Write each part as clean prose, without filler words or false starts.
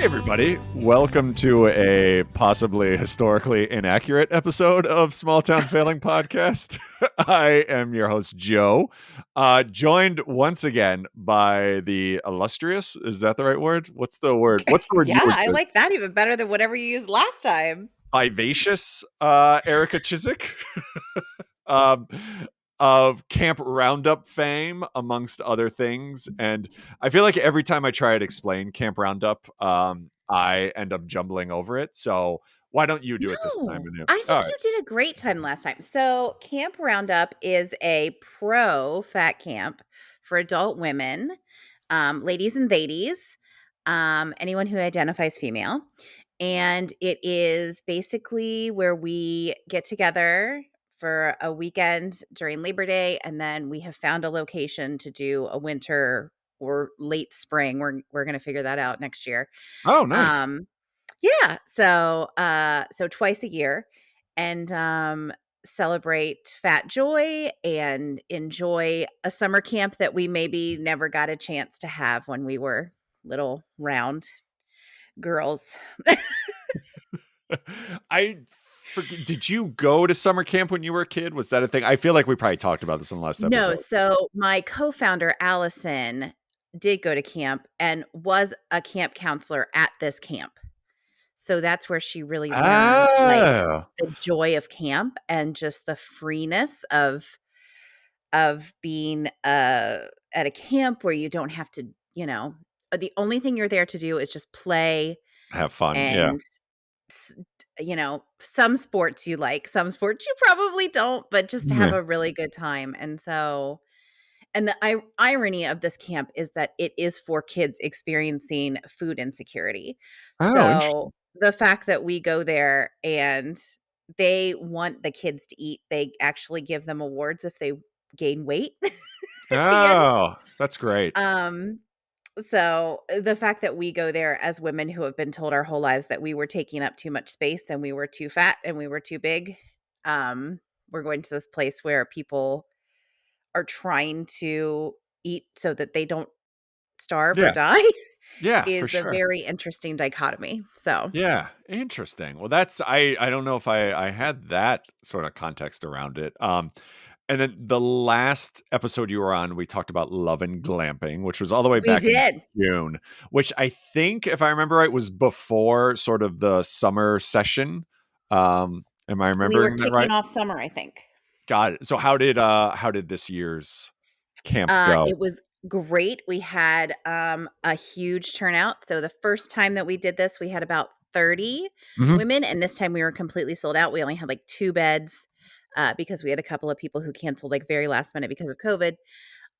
everybody. Welcome to a possibly historically inaccurate episode of Small Town Failing Podcast. I am your host, Joe, joined once again by the illustrious, is that the right word? What's the word? What's the word Yeah, you would I use? like that even better than whatever you used last time. Vivacious Erica Chiseck. um, of Camp RoundUp fame, amongst other things. And I feel like every time I try to explain Camp RoundUp, I end up jumbling over it. So why don't you do it this time? No, I All think right. you did a great time last time. So, Camp RoundUp is a pro fat camp for adult women, ladies and theydies, anyone who identifies female. And it is basically where we get together for a weekend during Labor Day, and then we have found a location to do a winter or late spring. We're going to figure that out next year. Oh, nice. Yeah, so twice a year, and celebrate fat joy and enjoy a summer camp that we maybe never got a chance to have when we were little round girls. I forget. Did you go to summer camp when you were a kid? Was that a thing? I feel like we probably talked about this in the last No, episode. so my co-founder, Allison, did go to camp and was a camp counselor at this camp. So that's where she really learned, like, Oh, the joy of camp and just the freeness of being, at a camp where you don't have to, the only thing you're there to do is just play have fun. Yeah. and some sports you like, some sports you probably don't, but just to have Yeah. a really good time. And so, and the irony of this camp is that it is for kids experiencing food insecurity. Oh, interesting. So the fact that we go there and they want the kids to eat, they actually give them awards if they gain weight at the end. Oh, that's great. Um, so the fact that we go there as women who have been told our whole lives that we were taking up too much space and we were too fat and we were too big, we're going to this place where people are trying to eat so that they don't starve or Yeah. die Yeah, for is a sure. very interesting dichotomy. So, Yeah, interesting. Well, that's I don't know if I had that sort of context around it. And then the last episode you were on, we talked about love and glamping, which was all the way we back in did. June, which I think, if I remember right, was before sort of the summer session. Am I We were remembering that kicking right? off summer, I think. Got it. So how did this year's camp go? It was great. We had a huge turnout. So the first time that we did this, we had about 30 Mhm. women, and this time we were completely sold out. We only had like 2 beds because we had a couple of people who canceled like very last minute because of COVID.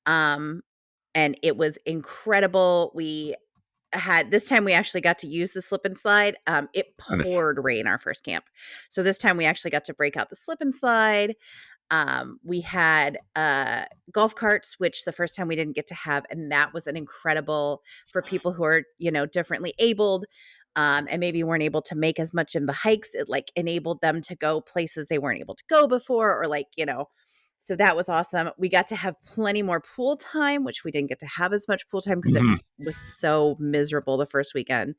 Um, and it was incredible. We had this time we actually got to use the slip and slide. It Nice. poured rain our first camp. So this time we actually got to break out the slip and slide. We had golf carts, which the first time we didn't get to have, and that was an incredible for people who are, differently abled, and maybe weren't able to make as much in the hikes. It like enabled them to go places they weren't able to go before, or like, so that was awesome. We got to have plenty more pool time, which we didn't get to have as much pool time because it Mhm. was so miserable the first weekend.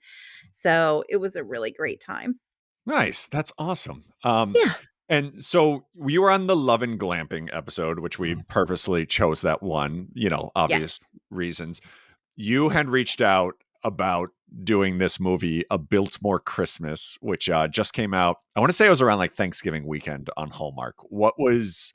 So it was a really great time. Nice. That's awesome. Yeah. And so we were on the love and glamping episode, which we purposely chose that one, obvious Yes. reasons. You had reached out about doing this movie, A Biltmore Christmas, which just came out. I want to say it was around like Thanksgiving weekend on Hallmark. What was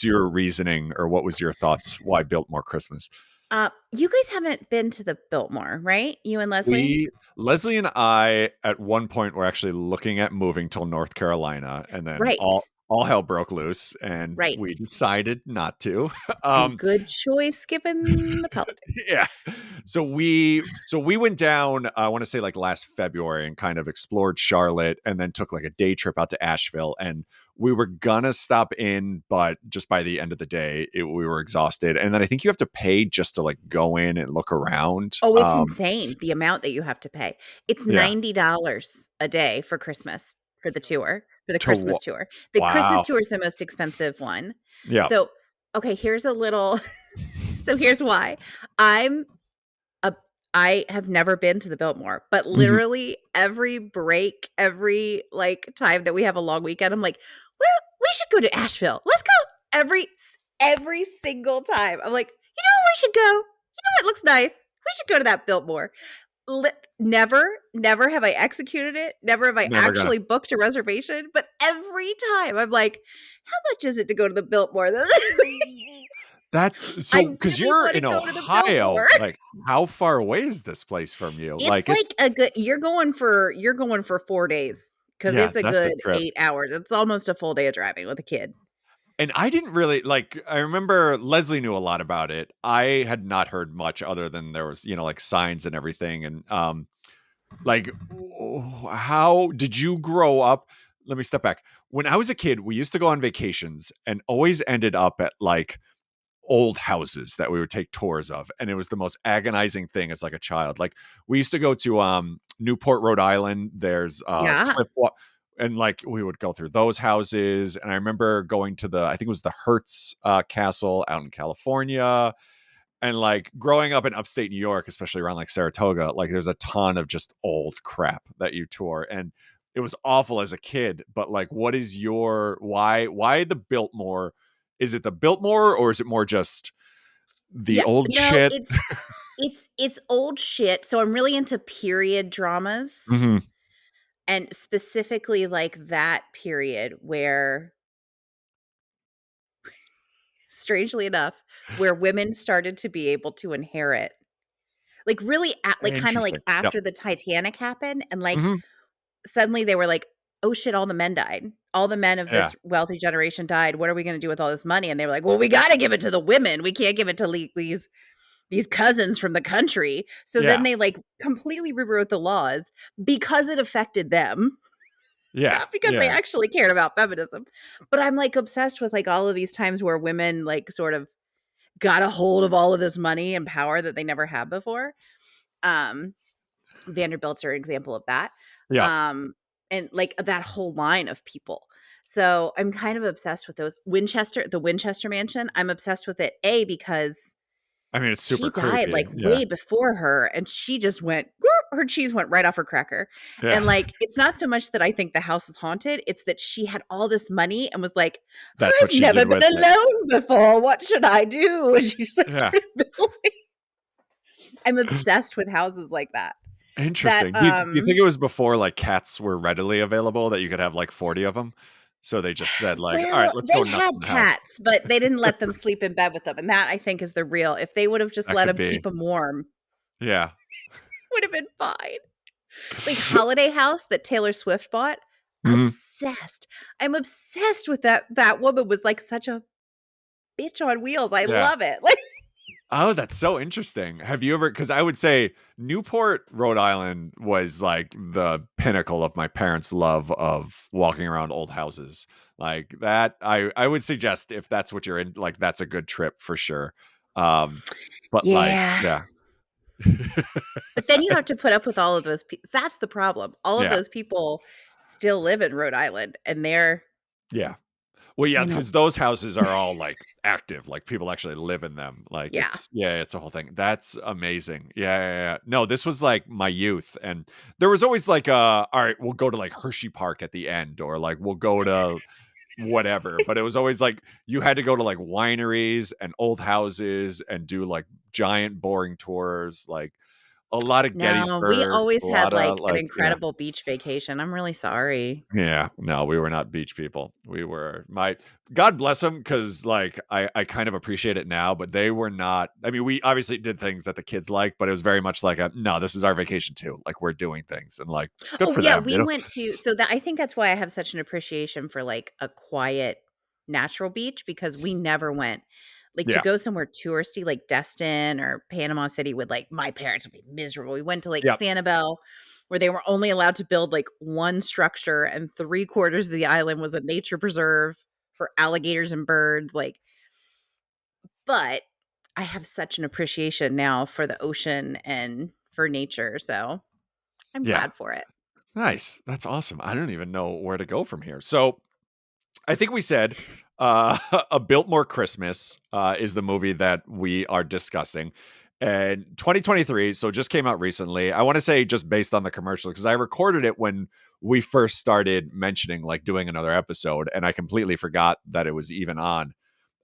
your reasoning, or what was your thoughts? Why Biltmore Christmas? You guys haven't been to the Biltmore, right? You and Leslie? Leslie and I at one point were actually looking at moving to North Carolina, and then Right. all hell broke loose, and Right. we decided not to. Good choice given the politics. Yeah. So we went down, I want to say like last February, and kind of explored Charlotte, and then took like a day trip out to Asheville, and we were gonna stop in, but just by the end of the day, we were exhausted. And then I think you have to pay just to like go in and look around. Oh, it's insane, the amount that you have to pay. It's Yeah. $90 a day for Christmas for the tour, for the To Christmas tour. The Christmas wow. tour is the most expensive one. Yeah. So, okay, here's a little so here's why. I'm a I have never been to the Biltmore, but Mhm. literally every break, every, like, time that we have a long weekend, I'm like, "Well, we should go to Asheville. Let's go." Every single time. I'm like, "You know where we should go? You know what looks nice? We should go to that Biltmore." Never have I executed it. Never have I Never gonna actually booked a reservation, but every time I'm like, "How much is it to go to the Biltmore?" That's I so because really you're wanna in go to the Biltmore. Ohio, like, how far away is this place from you? It's Like, it's like a good you're going for 4 days because yeah, it's a that's a good trip. 8 hours. It's almost a full day of driving with a kid. And I didn't really like, I remember Leslie knew a lot about it. I had not heard much other than there was, like, signs and everything, and, like, how did you grow up? Let me step back. When I was a kid, we used to go on vacations and always ended up at, like, old houses that we would take tours of, and it was the most agonizing thing as, like, a child. Like, we used to go to, Newport, Rhode Island. There's, Yeah. and, like, we would go through those houses, and I remember going to I think it was the Hertz, castle out in California, and, like, growing up in upstate New York, especially around, like, Saratoga, like, there's a ton of just old crap that you tour, and it was awful as a kid, but, like, what is your why the Biltmore? Is it the Biltmore, or is it more just the Yep. old No, shit? it's old shit, so I'm really into period dramas, Mhm. and specifically, like, that period where, strangely enough, where women started to be able to inherit. Like, really like, kinda like Interesting. Yep. after the Titanic happened and, like, Mhm. suddenly they were like, "Oh shit, all the men died. All the men of Yeah. this wealthy generation died. What are we gonna do with all this money?" And they were like, "Well, we gotta give it to the women. We can't give it to these cousins from the country." So then Yeah. they, like, completely rewrote the laws because it affected them, Yeah. not because they Yeah. actually cared about feminism. But I'm, like, obsessed with, like, all of these times where women, like, sort of got a hold of all of this money and power that they never had before. Um Vanderbilts are an example of that. Yep. Um, and like that whole line of people. So I'm kind of obsessed with the Winchester Mansion. I'm obsessed with it, A, because I mean, it's he super died creepy. like Yeah. way before her and she just went, her cheese went right off her cracker. Yeah. And like, it's not so much that I think the house is haunted, it's that she had all this money and was like, That's what I've she never did been with it. alone before. What should I do? And she just like Yeah. started building. I'm obsessed with houses like that. That Interesting. Do you think it was before, like, cats were readily available that you could have, like, 40 of them? So they just said, like, "Alright, Well, let's go they nuts had in the house." cats, but they didn't let them sleep in bed with them, and that I think is the real if they would've just That let could them be. keep them warm, Yeah. would have been fine. Like, Holiday House that Taylor Swift bought, Mhm. obsessed. I'm obsessed with that woman was, like, such a bitch on wheels, I Yeah. love it, like Oh, that's so interesting. Have you ever? Because I would say Newport, Rhode Island was, like, the pinnacle of my parents' love of walking around old houses. Like, that I would suggest if that's what you're in, like, that's a good trip for sure. Um, but, like, Yeah, yeah. but then you have to put up with all of those that's the problem. All of Yeah. those people still live in Rhode Island, and they're, Yeah. Well, yeah, you know because those houses are all, like, active, like, people actually live in them, like, yeah. it's a whole thing. That's amazing. Yeah, yeah, yeah. No, this was, like, my youth, and there was always, like, "Alright, we'll go to, like, Hershey Park at the end," or, like, "We'll go to whatever," but it was always, like, you had to go to, like, wineries and old houses and do, like, giant boring tours, like, a lot of No, we Gettysburg, a always had, lotta, like, an like yeah. incredible beach vacation, I'm really sorry. Yeah, no, we were not beach people. We were my God bless them, because like I kind of appreciate it now, but they were not. I mean, we obviously did things that the kids like, but it was very much like a no, this is our vacation too. Like we're doing things and like good Oh, for yeah, them, you we know? went to so that I think that's why I have such an appreciation for, like, a quiet, natural beach because we never went. Like, to Yeah. go somewhere touristy like Destin or Panama City would, like my parents would be miserable. We went to, like, Yep. Sanibel, where they were only allowed to build, like, 1 structure, and 3/4 of the island was a nature preserve for alligators and birds, like but I have such an appreciation now for the ocean and for nature, so I'm Yeah. glad for it. Nice. That's awesome. I don't even know where to go from here. So I think we said A Biltmore Christmas is the movie that we are discussing. And 2023, so just came out recently. I want to say just based on the commercial, because I recorded it when we first started mentioning like doing another episode, and I completely forgot that it was even on.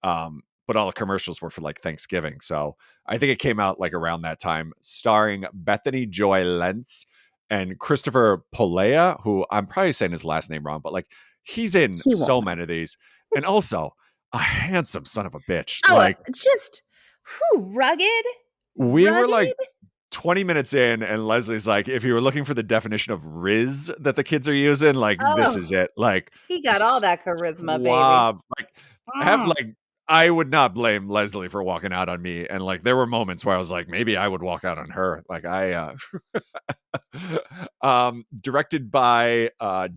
But all the commercials were for like Thanksgiving. So I think it came out like around that time, starring Bethany Joy Lentz and Christopher Polea, who I'm probably saying his last name wrong, but like he's in He so won't know. many of these. And also a handsome son of a bitch. Oh, Like just rugged, we were rugged. like 20 minutes in, and Leslie's like, if you were looking for the definition of Riz that the kids are using, like this Oh, is it. Like he got all that charisma, baby. suave. Like have Mm. like I would not blame Leslie for walking out on me. And like there were moments where I was like, maybe I would walk out on her. Like I directed by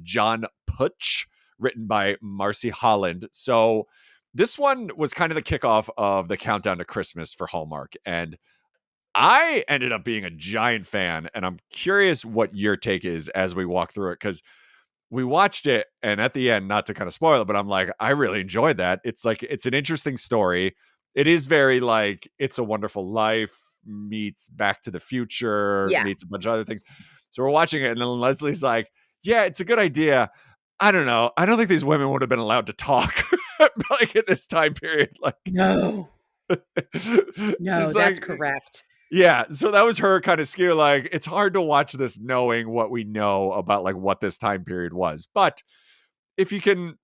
John Putsch, written by Marcy Holland. So this one was kind of the kickoff of the countdown to Christmas for Hallmark. And I ended up being a giant fan, and I'm curious what your take is as we walk through it, because we watched it, and at the end, not to kind of spoil it, but I'm like, I really enjoyed that. It's like it's an interesting story. It is very like It's a Wonderful Life meets Back to the Future Yeah. meets a bunch of other things. So we're watching it, and then Leslie's like, "Yeah, it's a good idea. I don't know. I don't think these women would have been allowed to talk like at this time period." Like, No. No, she's that's like, correct. yeah, so that was her kind of skew. Like, it's hard to watch this knowing what we know about like what this time period was. But if you can,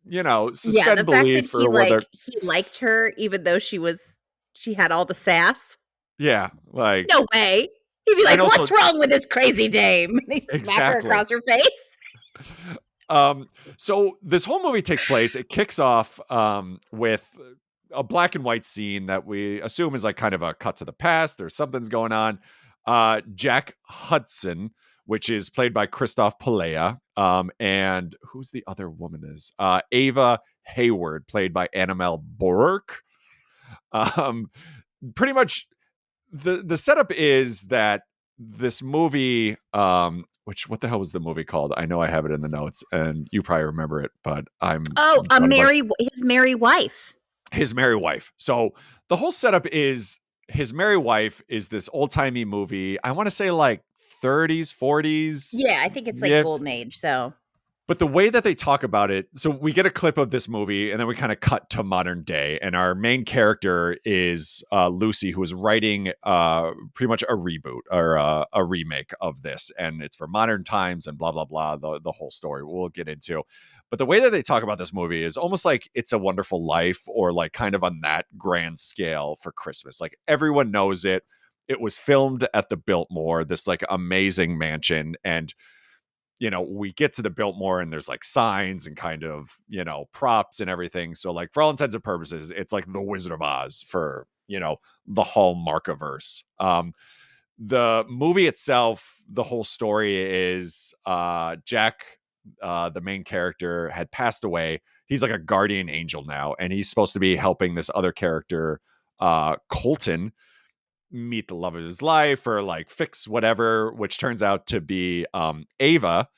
Yeah, the suspend fact that belief or whether, he liked her even though she had all the sass. yeah, like, No way. He'd be and like, also "What's wrong with this crazy dame?" And he'd smack her exactly. across her face. Um, so this whole movie takes place. It kicks off with a black and white scene that we assume is like kind of a cut to the past or something's going on. Jack Hudson, which is played by Christoph Polea, and who's the other woman is Ava Hayward, played by Annabelle Bork. Um, Pretty much the setup is that this movie, which what the hell was the movie called? I know I have it in the notes, and you probably remember it, but I'm Oh, drawing a blank. his merry wife. His Merry Wife. So the whole setup is His Merry Wife is this old timey movie. I want to say like 30s, Yeah, 40s. I think it's like Yeah, golden age, so but the way that they talk about it, so we get a clip of this movie and then we kind of cut to modern day. And our main character is Lucy, who is writing pretty much a reboot or a remake of this. And it's for modern times and blah, blah, blah, the whole story we'll get into. But the way that they talk about this movie is almost like It's a Wonderful Life, or like kind of on that grand scale for Christmas. Like everyone knows it. It was filmed at the Biltmore, this like amazing mansion. And we get to the Biltmore and there's like signs and kind of, props and everything. So like for all intents and purposes, it's like the Wizard of Oz for, the Hallmarkiverse. The movie itself, the whole story is Jack, the main character, had passed away. He's like a guardian angel now, and he's supposed to be helping this other character, Colton, meet the love of his life or like fix whatever, which turns out to be Ava,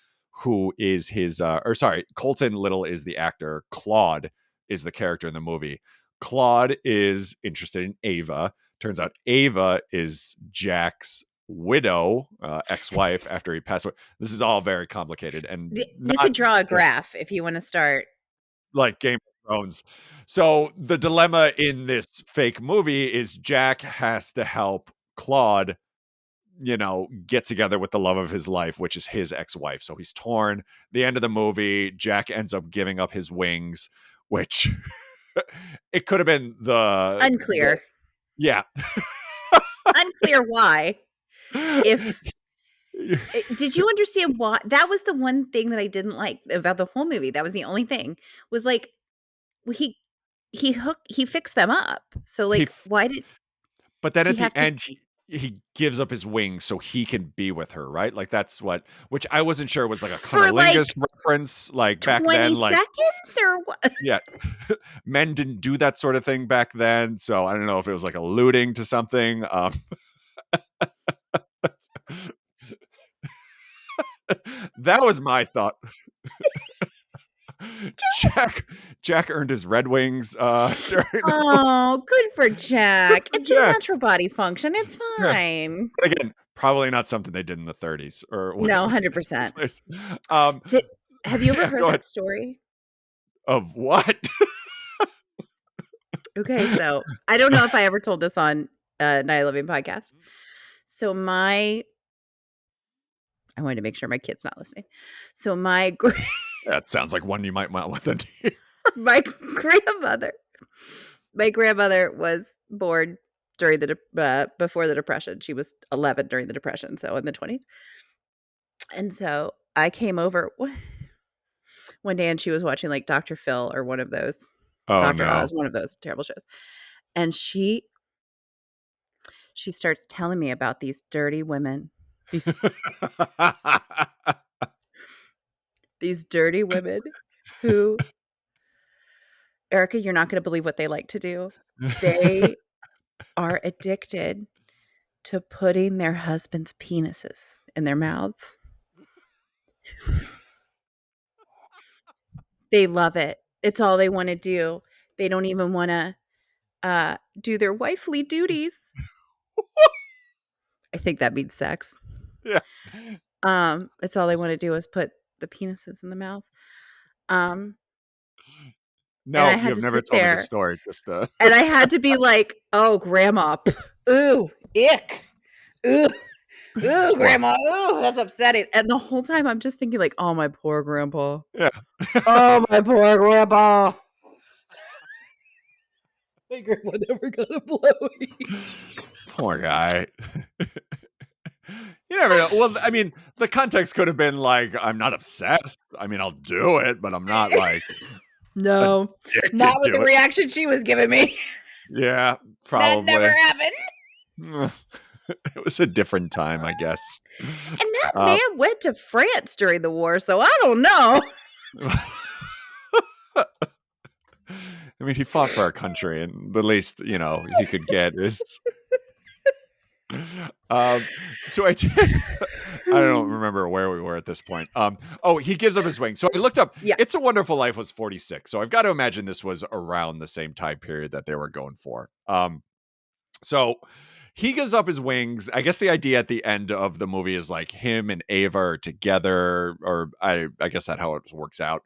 who is his or sorry, Colton Little is the actor, Claude is the character in the movie. Claude is interested in Ava. Turns out Ava is Jack's widow, ex-wife, after he passed away. This is all very complicated and you not could draw a graph if you want to start. like Game of Thrones. So the dilemma in this fake movie is Jack has to help Claude, get together with the love of his life, which is his ex-wife. So he's torn. The end of the movie, Jack ends up giving up his wings, which it could have been the Unclear. yeah. Unclear why. If did you understand why? That was the one thing that I didn't like about the whole movie. That was the only thing. Was like he he fixed them up. So he like why did But then he at the have to end, he gives up his wings so he can be with her, right? Like that's which I wasn't sure was like a for like cunnilingus reference, like back 20 then, like seconds or what? yeah, men didn't do that sort of thing back then. So I don't know if it was like alluding to something. That was my thought. Jack earned his Red Wings during the movie. Oh, good for Good Jack. for It's a Jack. natural body function. It's Yeah. fine. But again, probably not something they did in the 30s or No, whatever it took 100%. place. Um, Did Have you ever yeah, heard go ahead. that story? Of what? Okay, so I don't know if I ever told this on Night Living podcast. So I wanted to make sure my kid's not listening. So That sounds like one you might want them to hear. my grandmother my grandmother was born during before the Depression. She was 11 during the Depression, so in the 20s. And so I came over one day and she was watching like Dr. Phil or one of those, Oh Dr. no. Oz, one of those terrible shows. And she starts telling me about these dirty women. These dirty women who, Erica, you're not going to believe what they like to do. They are addicted to putting their husband's penises in their mouths. They love it. It's all they want to do. They don't even want to do their wifely duties. I think that means sex. Yeah. It's all they want to do is put the penises in the mouth. Um, and I No, you had have to never sit told me this there story. Just and I had to be like, "Oh, grandma. Ooh, ick. Ooh, ooh, well, grandma. Ooh, that's upsetting." And the whole time I'm just thinking like, "Oh, my poor grandpa. yeah. Oh, my poor grandpa. My grandpa never got a blowy." Poor guy. You never know. Well, I mean, the context could have been like, I'm not obsessed. I mean, I'll do it, but I'm not like No, not addicted with the to it. reaction she was giving me. Yeah, That never probably. happened. It was a different time, I guess. And that Uh, man went to France during the war, so I don't know. I mean, he fought for our country, and the least he could get is. Um, so I did. I don't remember where we were at this point. Oh, he gives up his wing. So I looked up. Yeah. It's a Wonderful Life was 46. So I've got to imagine this was around the same time period that they were going for. So he gives up his wings. I guess the idea at the end of the movie is like him and Ava are together, or I guess that's how it works out.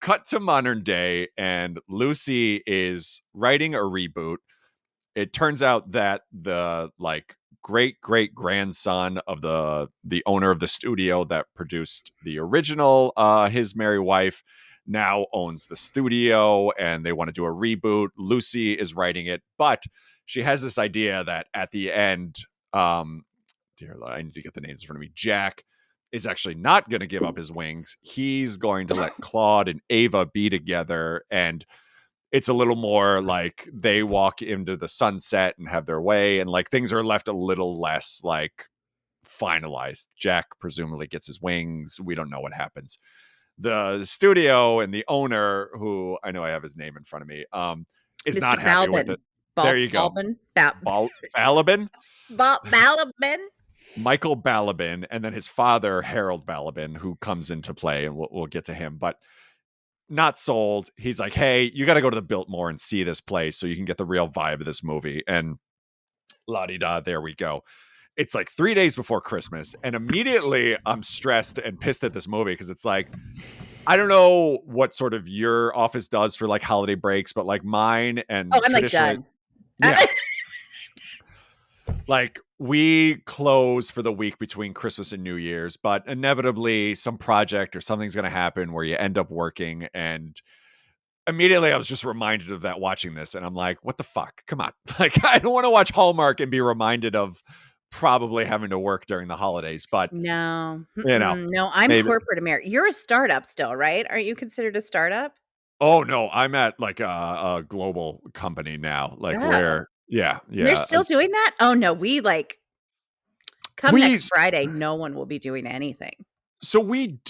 Cut to modern day, and Lucy is writing a reboot. It turns out that the great great grandson of the owner of the studio that produced the original His Merry Wife now owns the studio, and they want to do a reboot. Lucy is writing it, but she has this idea that at the end, dear Lord, I need to get the names in front of me. Jack is actually not going to give up his wings. He's going to let Claude and Ava be together, and it's a little more like they walk into the sunset and have their way, and like things are left a little less like finalized. Jack presumably gets his wings. We don't know what happens. The studio and the owner, who I know I have his name in front of me, is Mr. not happy with Balbin. it. There you go. Balabin, Balabin. Michael Balabin, and then his father, Harold Balabin, who comes into play, and we'll get to him. But not sold. He's like, hey, you got to go to the Biltmore and see this place so you can get the real vibe of this movie. And la-di-da, there we go. It's like 3 days before Christmas, and immediately I'm stressed and pissed at this movie because it's like, I don't know what sort of your office does for like holiday breaks, but like mine Oh, and I'm like traditionally, done. yeah, like we close for the week between Christmas and New Year's, but inevitably some project or something's going to happen where you end up working. And immediately I was just reminded of that watching this, and I'm like, what the fuck? Come on. Like, I don't want to watch Hallmark and be reminded of probably having to work during the holidays, but No. you know, No, I'm maybe. corporate America. You're a startup still, right? Aren't you considered a startup? Oh no, I'm at like a global company now. Like Oh. where, yeah, They're yeah. still doing that? Oh, no, we come We next Friday, no one will be doing anything. So we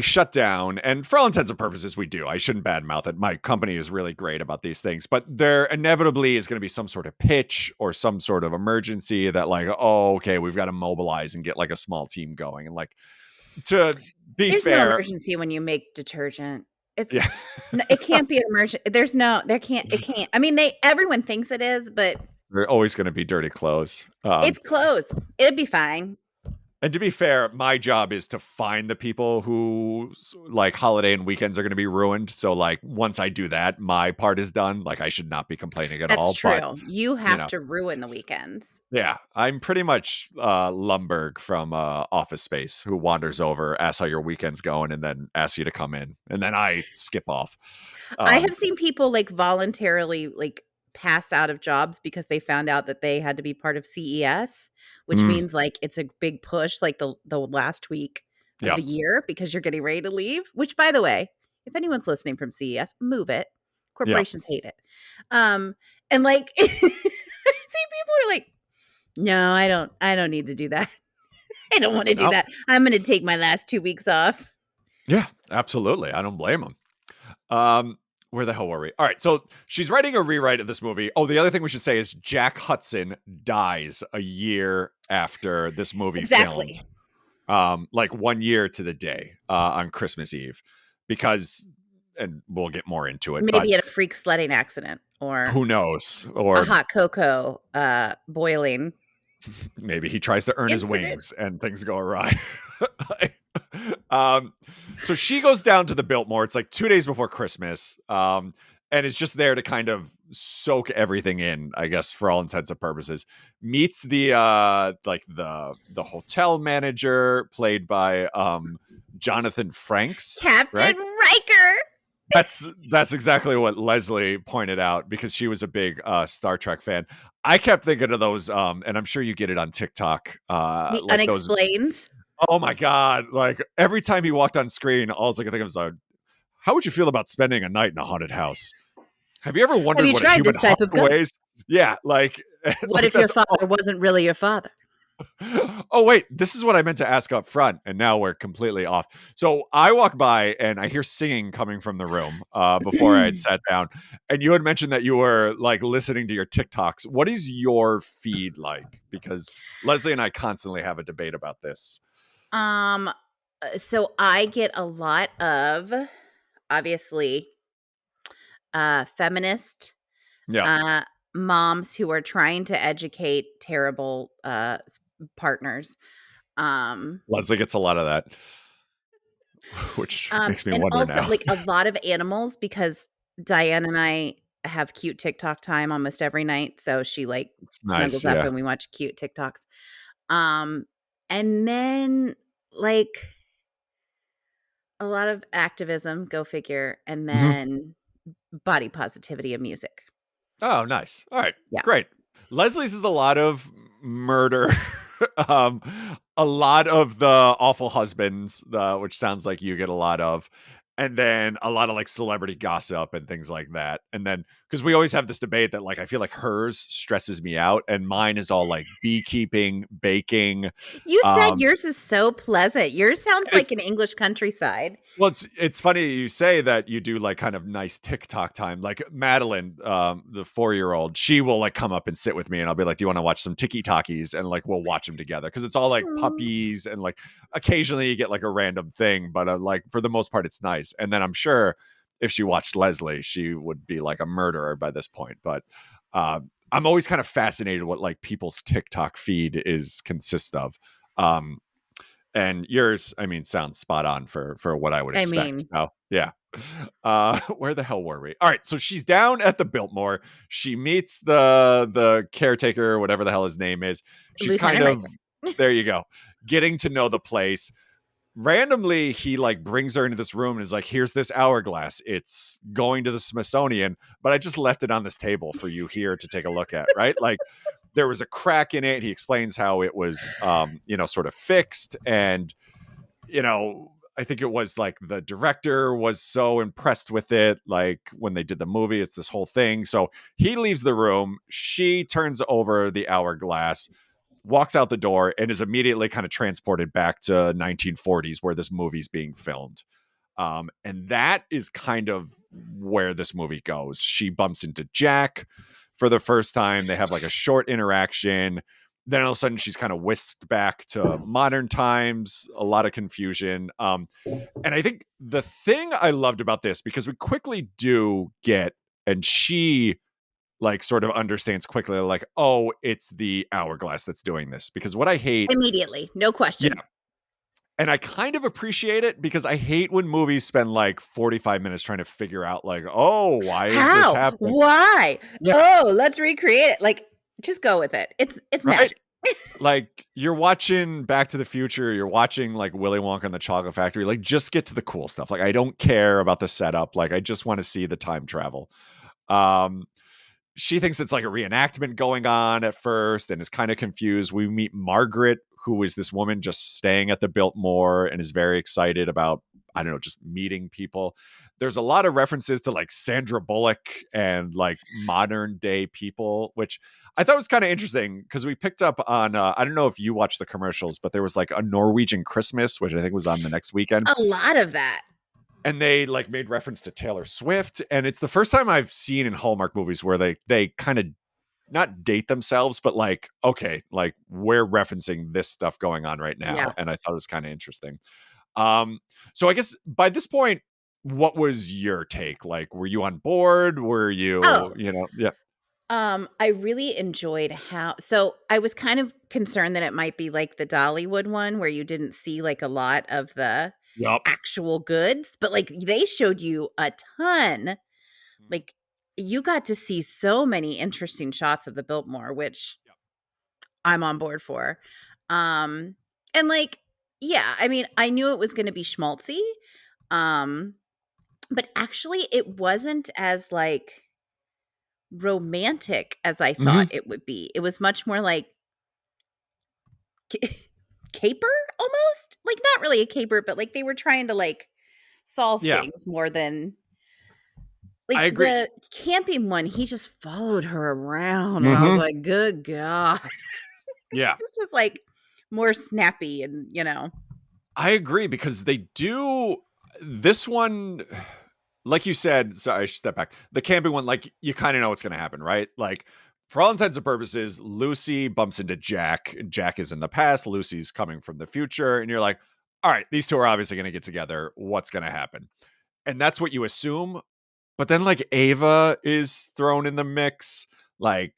shut down, and for all intents and purposes, we do. I shouldn't badmouth it. My company is really great about these things, but there inevitably is going to be some sort of pitch or some sort of emergency that, like, oh, okay, we've got to mobilize and get like a small team going. And like, to be There's no fair, emergency when you make detergent. Yeah. It's it can't be an emergency. There's no there can't it can't. I mean, everyone thinks it is, but They're always going to be dirty clothes. it's close. It'd be fine. And to be fair, my job is to find the people who like holiday and weekends are going to be ruined. So like once I do that, my part is done. Like I should not be complaining at That's all. But true. You you have know, to ruin the weekends. yeah, I'm pretty much Lumberg from Office Space who wanders over, asks how your weekend's going, and then asks you to come in, and then I skip off. I Um, have seen people, like, voluntarily, like, pass out of jobs because they found out that they had to be part of CES, which mm, means, like, it's a big push, like, the last week of yeah, the year because you're getting ready to leave, which, by the way, if anyone's listening from CES, move it. yeah. Corporations hate it. And, like, I see people are like, "No, I don't need to do that. I don't wanna do No, that. I'm gonna take my last 2 weeks off." yeah, absolutely. I don't blame them. Um, where the hell were we? All right, so she's writing a rewrite of this movie. Oh, the other thing we should say is Jack Hudson dies a year after this movie filmed. Exactly. Like 1 year to the day on Christmas Eve, because, and we'll get more into it, but Maybe at a freak sledding accident or who knows? a Or hot cocoa, boiling maybe he tries to earn his incident. wings and things go awry. um, so she goes down to the Biltmore. It's like 2 days before Christmas, and is just there to kind of soak everything in, I guess, for all intents and purposes. Meets the like the hotel manager, played by Jonathan Franks, Captain right? Riker. That's exactly what Leslie pointed out because she was a big Star Trek fan. I kept thinking of those, and I'm sure you get it on TikTok, The like those. Unexplained. Oh my god! Like every time he walked on screen, all I could think of was, "How would you feel about spending a night in a haunted house? Have you ever Have wondered you what a tried human this type heart of ghost? weighs?" Yeah, like, What like if your that's. father wasn't really your father? Oh wait, this is what I meant to ask up front, and now we're completely off. So I walk by and I hear singing coming from the room before I had sat down, and you had mentioned that you were like listening to your TikToks. What is your feed like? Because Leslie and I constantly have a debate about this. Um, so I get a lot of, obviously, feminist, Yeah, uh, moms who are trying to educate terrible, partners. Um Leslie gets a lot of that, which makes me And wonder also, now. like, a lot of animals because Diane and I have cute TikTok time almost every night, so she, like, It's nice, snuggles up yeah. and we watch cute TikToks. Um, and then, like, a lot of activism, go figure, and Mhm. then body positivity and music. Oh, nice. All right, Yeah. great. Leslie's is a lot of murder, um, a lot of the awful husbands, which sounds like you get a lot of, and then a lot of like celebrity gossip and things like that. And then because we always have this debate that like I feel like hers stresses me out, and mine is all like beekeeping, baking. You said Um, yours is so pleasant. Yours sounds it's like an English countryside. Well, it's funny you say that you do like kind of nice TikTok time. Like Madeline, the 4-year-old, she will like come up and sit with me, and I'll be like, "Do you want to watch some Tiki Talkies?" And like we'll watch them together because it's all like Aw. puppies and like occasionally you get like a random thing, but like for the most part, it's nice. And then I'm sure if she watched Leslie, she would be like a murderer by this point. But I'm always kind of fascinated what like people's TikTok feed is consist of. Um, and yours, I mean, sounds spot on for what I would I expect. mean, So yeah. Where the hell were we? All right, so she's down at the Biltmore. She meets the caretaker, whatever the hell his name is. She's kind Lieutenant of, Riker. there you go, getting to know the place. Randomly, he like brings her into this room and is like, "Here's this hourglass. It's going to the Smithsonian, but I just left it on this table for you here to take a look at." Right? Like there was a crack in it. He explains how it was, sort of fixed, and I think it was like the director was so impressed with it. Like when they did the movie, it's this whole thing. So he leaves the room. She turns over the hourglass, walks out the door, and is immediately kind of transported back to 1940s where this movie's being filmed. And that is kind of where this movie goes. She bumps into Jack for the first time. They have like a short interaction. then all of a sudden she's kind of whisked back to modern times, a lot of confusion. And I think the thing I loved about this, because we quickly do get, and she like sort of understands quickly, like, oh, it's the hourglass that's doing this. Because what I hate, Immediately, no yeah, question. and I kind of appreciate it because I hate when movies spend like 45 minutes trying to figure out, like, oh, why is this How? happening? Why? Yeah, Oh, let's recreate it. Like, just go with it. It's right. magic. Like you're watching Back to the Future, you're watching like Willy Wonka and the Chocolate Factory. Like, just get to the cool stuff. Like, I don't care about the setup. Like, I just want to see the time travel. Um, she thinks it's like a reenactment going on at first and is kind of confused. We meet Margaret, who is this woman just staying at the Biltmore and is very excited about, I don't know, just meeting people. There's a lot of references to like Sandra Bullock and like modern day people, which I thought was kind of interesting because we picked up on, I don't know if you watched the commercials, but there was like a Norwegian Christmas, which I think was on the next weekend. A lot of that. And they like made reference to Taylor Swift. And it's the first time I've seen in Hallmark movies where they kind of not date themselves, but like, okay, like we're referencing this stuff going on right now. Yeah. And I thought it was kind of interesting. Um, so I guess by this point, what was your take? Like, were you on board? Were you, Oh, yeah. I really enjoyed how so I was kind of concerned that it might be like the Dollywood one where you didn't see like a lot of the Yup. actual goods, but like they showed you a ton. Like you got to see so many interesting shots of the Biltmore, which Yep. I'm on board for. Um and like yeah, I mean, I knew it was going to be schmaltzy. Um but actually it wasn't as like romantic as I thought Hmm. it would be. It was much more like ca caper almost? Like, not really a caper, but, like, they were trying to, like, solve Yeah, things more than I like, agree. the camping one, he just followed her around, and I was Hmm. like, "Good god." Yeah. This was, like, more snappy and, I agree because they do this one, like you said. Sorry, I should step back. The camping one, like you kind of know what's going to happen, right? Like for all intents and purposes, Lucy bumps into Jack. Jack is in the past. Lucy's coming from the future, and you're like, all right, these two are obviously going to get together. What's going to happen? And that's what you assume. But then like Ava is thrown in the mix. Like,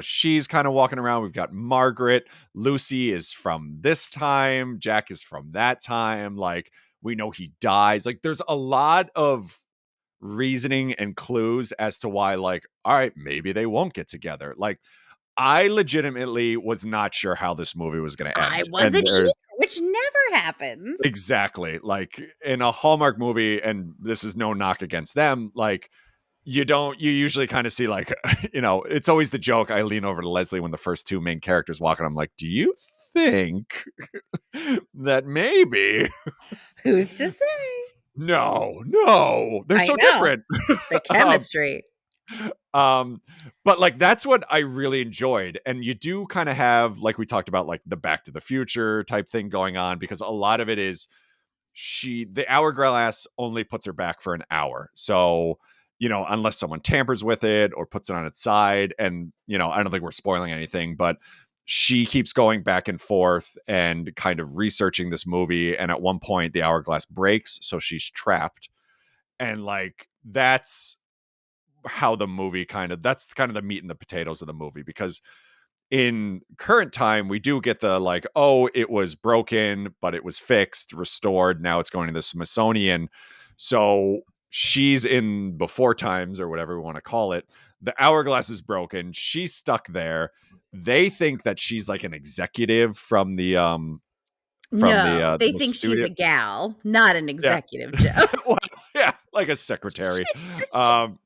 she's kind of walking around. We've got Margaret. Lucy is from this time. Jack is from that time. Like, we know he dies. Like, there's a lot of reasoning and clues as to why, like, all right, maybe they won't get together. Like, I legitimately was not sure how this movie was going to I end. And wasn't there's either, which never happens. exactly like in a Hallmark movie, and this is no knock against them, like, you usually kind of see like, it's always the joke. I lean over to Leslie when the first two main characters walk, and I'm like, do you think that maybe Who's to say? no, they're I so know. different. The um, chemistry. um, but like that's what I really enjoyed. And you do kind of have, like we talked about, like the Back to the Future type thing going on, because a lot of it is the hourglass only puts her back for an hour. So, unless someone tampers with it or puts it on its side, and, I don't think we're spoiling anything, but she keeps going back and forth and kind of researching this movie. And at one point, the hourglass breaks. So she's trapped. And like, that's kind of the meat and the potatoes of the movie, because in current time, we do get the like, oh, it was broken, but it was fixed, restored. Now it's going to the Smithsonian. So she's in before times, or whatever we want to call it. The hourglass is broken. She's stuck there. They think that she's like an executive from No, they the think she's studio. a gal, not an Yeah. executive, Joe. Well, yeah, like a secretary. Um,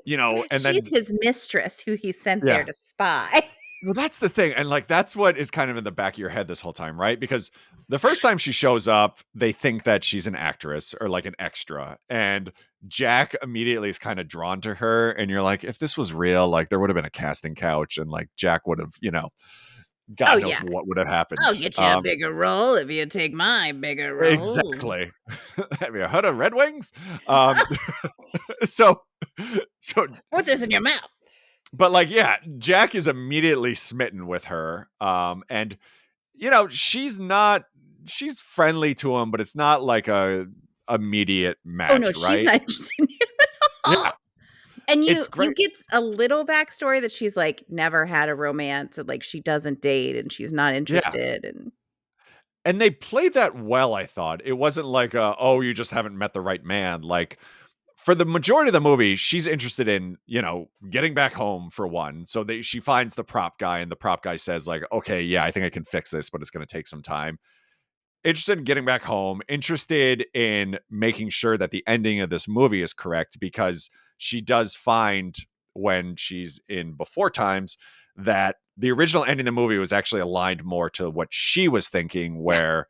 and She's then his mistress who he sent there yeah. to spy. Well, that's the thing. And like, that's what is kind of in the back of your head this whole time, right? Because the first time she shows up, they think that she's an actress or like an extra. And Jack immediately is kind of drawn to her. And you're like, if this was real, like there would have been a casting couch, and like Jack would have, Oh, God knows yeah. what would have I'll happened. get you a bigger role if you take my bigger role. Exactly. Have you heard of Red Wings? Um, so, so Put this in your mouth. but like, yeah, Jack is immediately smitten with her. And you know, she's friendly to him, but it's not like a immediate Oh, no, match, she's right? not interested in him at Yeah, all. And it's you great. get a little backstory that she's, like, never had a romance and, like, she doesn't date and she's not Yeah. interested and And they played that well, I thought. It wasn't like, oh, you just haven't met the right man. Like, for the majority of the movie, she's interested in, you know, getting back home for one. So she finds the prop guy, and the prop guy says, like, okay, yeah, I think I can fix this, but it's going to take some time. Interested in getting back home, interested in making sure that the ending of this movie is correct, because she does find when she's in before times that the original ending of the movie was actually aligned more to what she was thinking, yeah, where,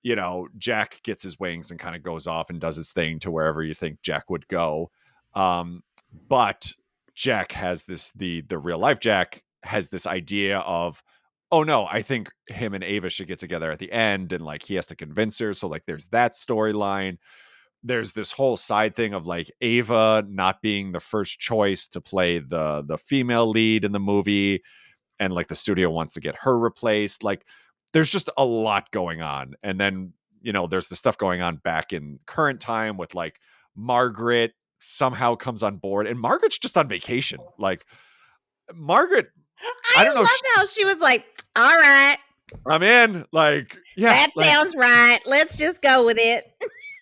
you know, Jack gets his wings and kind of goes off and does his thing to wherever you think Jack would go. Um, but Jack has the real life Jack has this idea of, oh no, I think him and Ava should get together at the end, and like he has to convince her. So like there's that storyline. There's this whole side thing of like Ava not being the first choice to play the female lead in the movie, and like the studio wants to get her replaced. Like there's just a lot going on. And then, you know, there's the stuff going on back in current time with like Margaret somehow comes on board, and Margaret's just on vacation. Like Margaret, I I don't know. love how she was like, "Alright, I'm in. Like, yeah, that like, sounds right. Let's just go with it."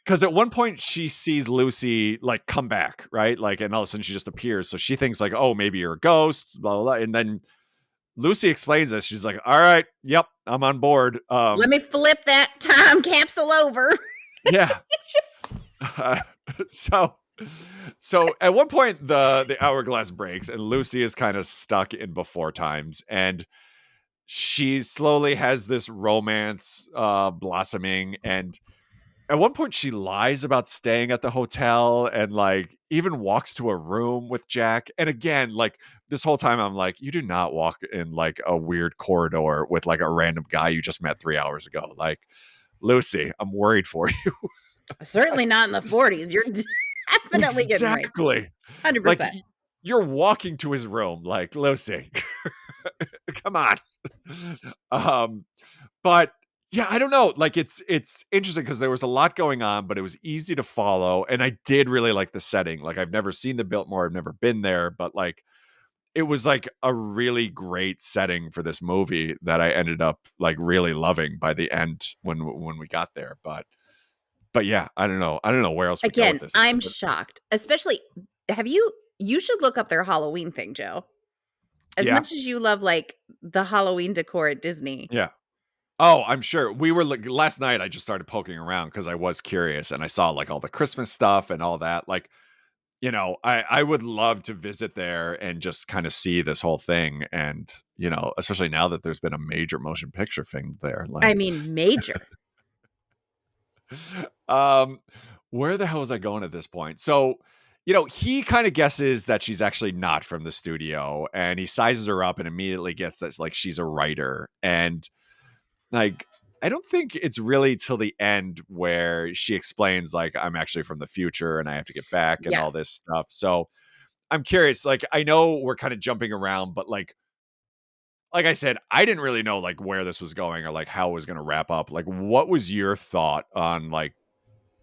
because at one point she sees Lucy like come back, right? Like, and all of a sudden she just appears. So she thinks like, oh, maybe you're a ghost, blah, blah, blah. And then Lucy explains this. She's like, all right, yep, I'm on board. Let me flip that time capsule over. Yeah. Just so so at one point the hourglass breaks, and Lucy is kind of stuck in before times, and she slowly has this romance blossoming. And at one point she lies about staying at the hotel, and like even walks to a room with Jack. And again, like this whole time I'm like, you do not walk in like a weird corridor with like a random guy you just met 3 hours ago. Like, Lucy, I'm worried for you. certainly not in the 40s. You're definitely getting raped. Exactly. Like, 100%. you're walking to his room, like, Lucy, come on. Um, but yeah, I don't know. Like, it's interesting because there was a lot going on, but it was easy to follow, and I did really like the setting. Like, I've never seen the Biltmore, I've never been there, but like, it was like a really great setting for this movie that I ended up like really loving by the end when we got there. But yeah, I don't know. I don't know where else we go with Again, this. I'm shocked. Especially have you should look up their Halloween thing, Joe. As Yeah. much as you love, like, the Halloween decor at Disney. Yeah. Oh, I'm sure. We were like last night I just started poking around because I was curious, and I saw like all the Christmas stuff and all that. Like, you know, I would love to visit there and just kind of see this whole thing. And, you know, especially now that there's been a major motion picture thing there. I Like, mean, major. um, where the hell was I going at this point? So, you know, he kind of guesses that she's actually not from the studio, and he sizes her up and immediately gets that like she's a writer. And like, I don't think it's really till the end where she explains like, I'm actually from the future and I have to get back and Yeah. all this stuff. So I'm curious. Like, I know we're kind of jumping around, but like I said, I didn't really know like where this was going or like how it was going to wrap up. Like, what was your thought on like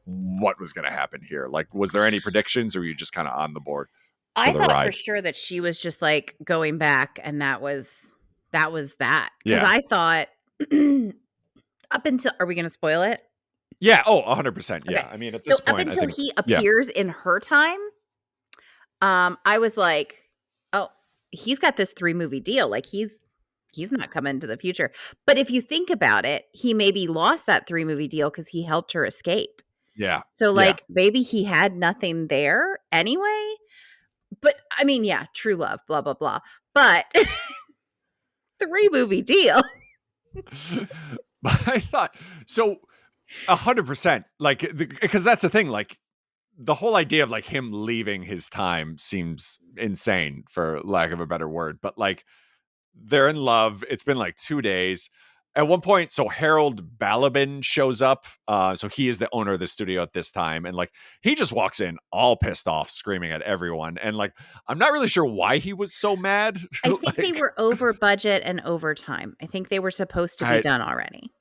what was going to happen here? Like, was there any predictions, or were you just kind of on the board for I the thought for ride? sure that she was just, like, going back and that was that. Because Yeah. I thought up until are we gonna spoil it? Yeah. Oh, 100%. Okay. Yeah. I mean, at So this up point, I until think, he yeah. appears in her time, I was like, "Oh, he's got this 3-movie deal, like, he's not coming to the future." But if you think about it, he maybe lost that 3-movie deal because he helped her escape. Yeah. So, Yeah. like, maybe he had nothing there anyway? But, I mean, yeah, true love, blah, blah, blah. But 3-movie deal. But I thought so 100%. Like, because that's the thing. Like, the whole idea of like him leaving his time seems insane, for lack of a better word. But like, they're in love. It's been like 2 days. At one point, so Harold Balabin shows up. So he is the owner of the studio at this time. And like, he just walks in all pissed off, screaming at everyone. And like, I'm not really sure why he was so mad. I think they Like, were over budget and overtime. I think they were supposed to be I, done already.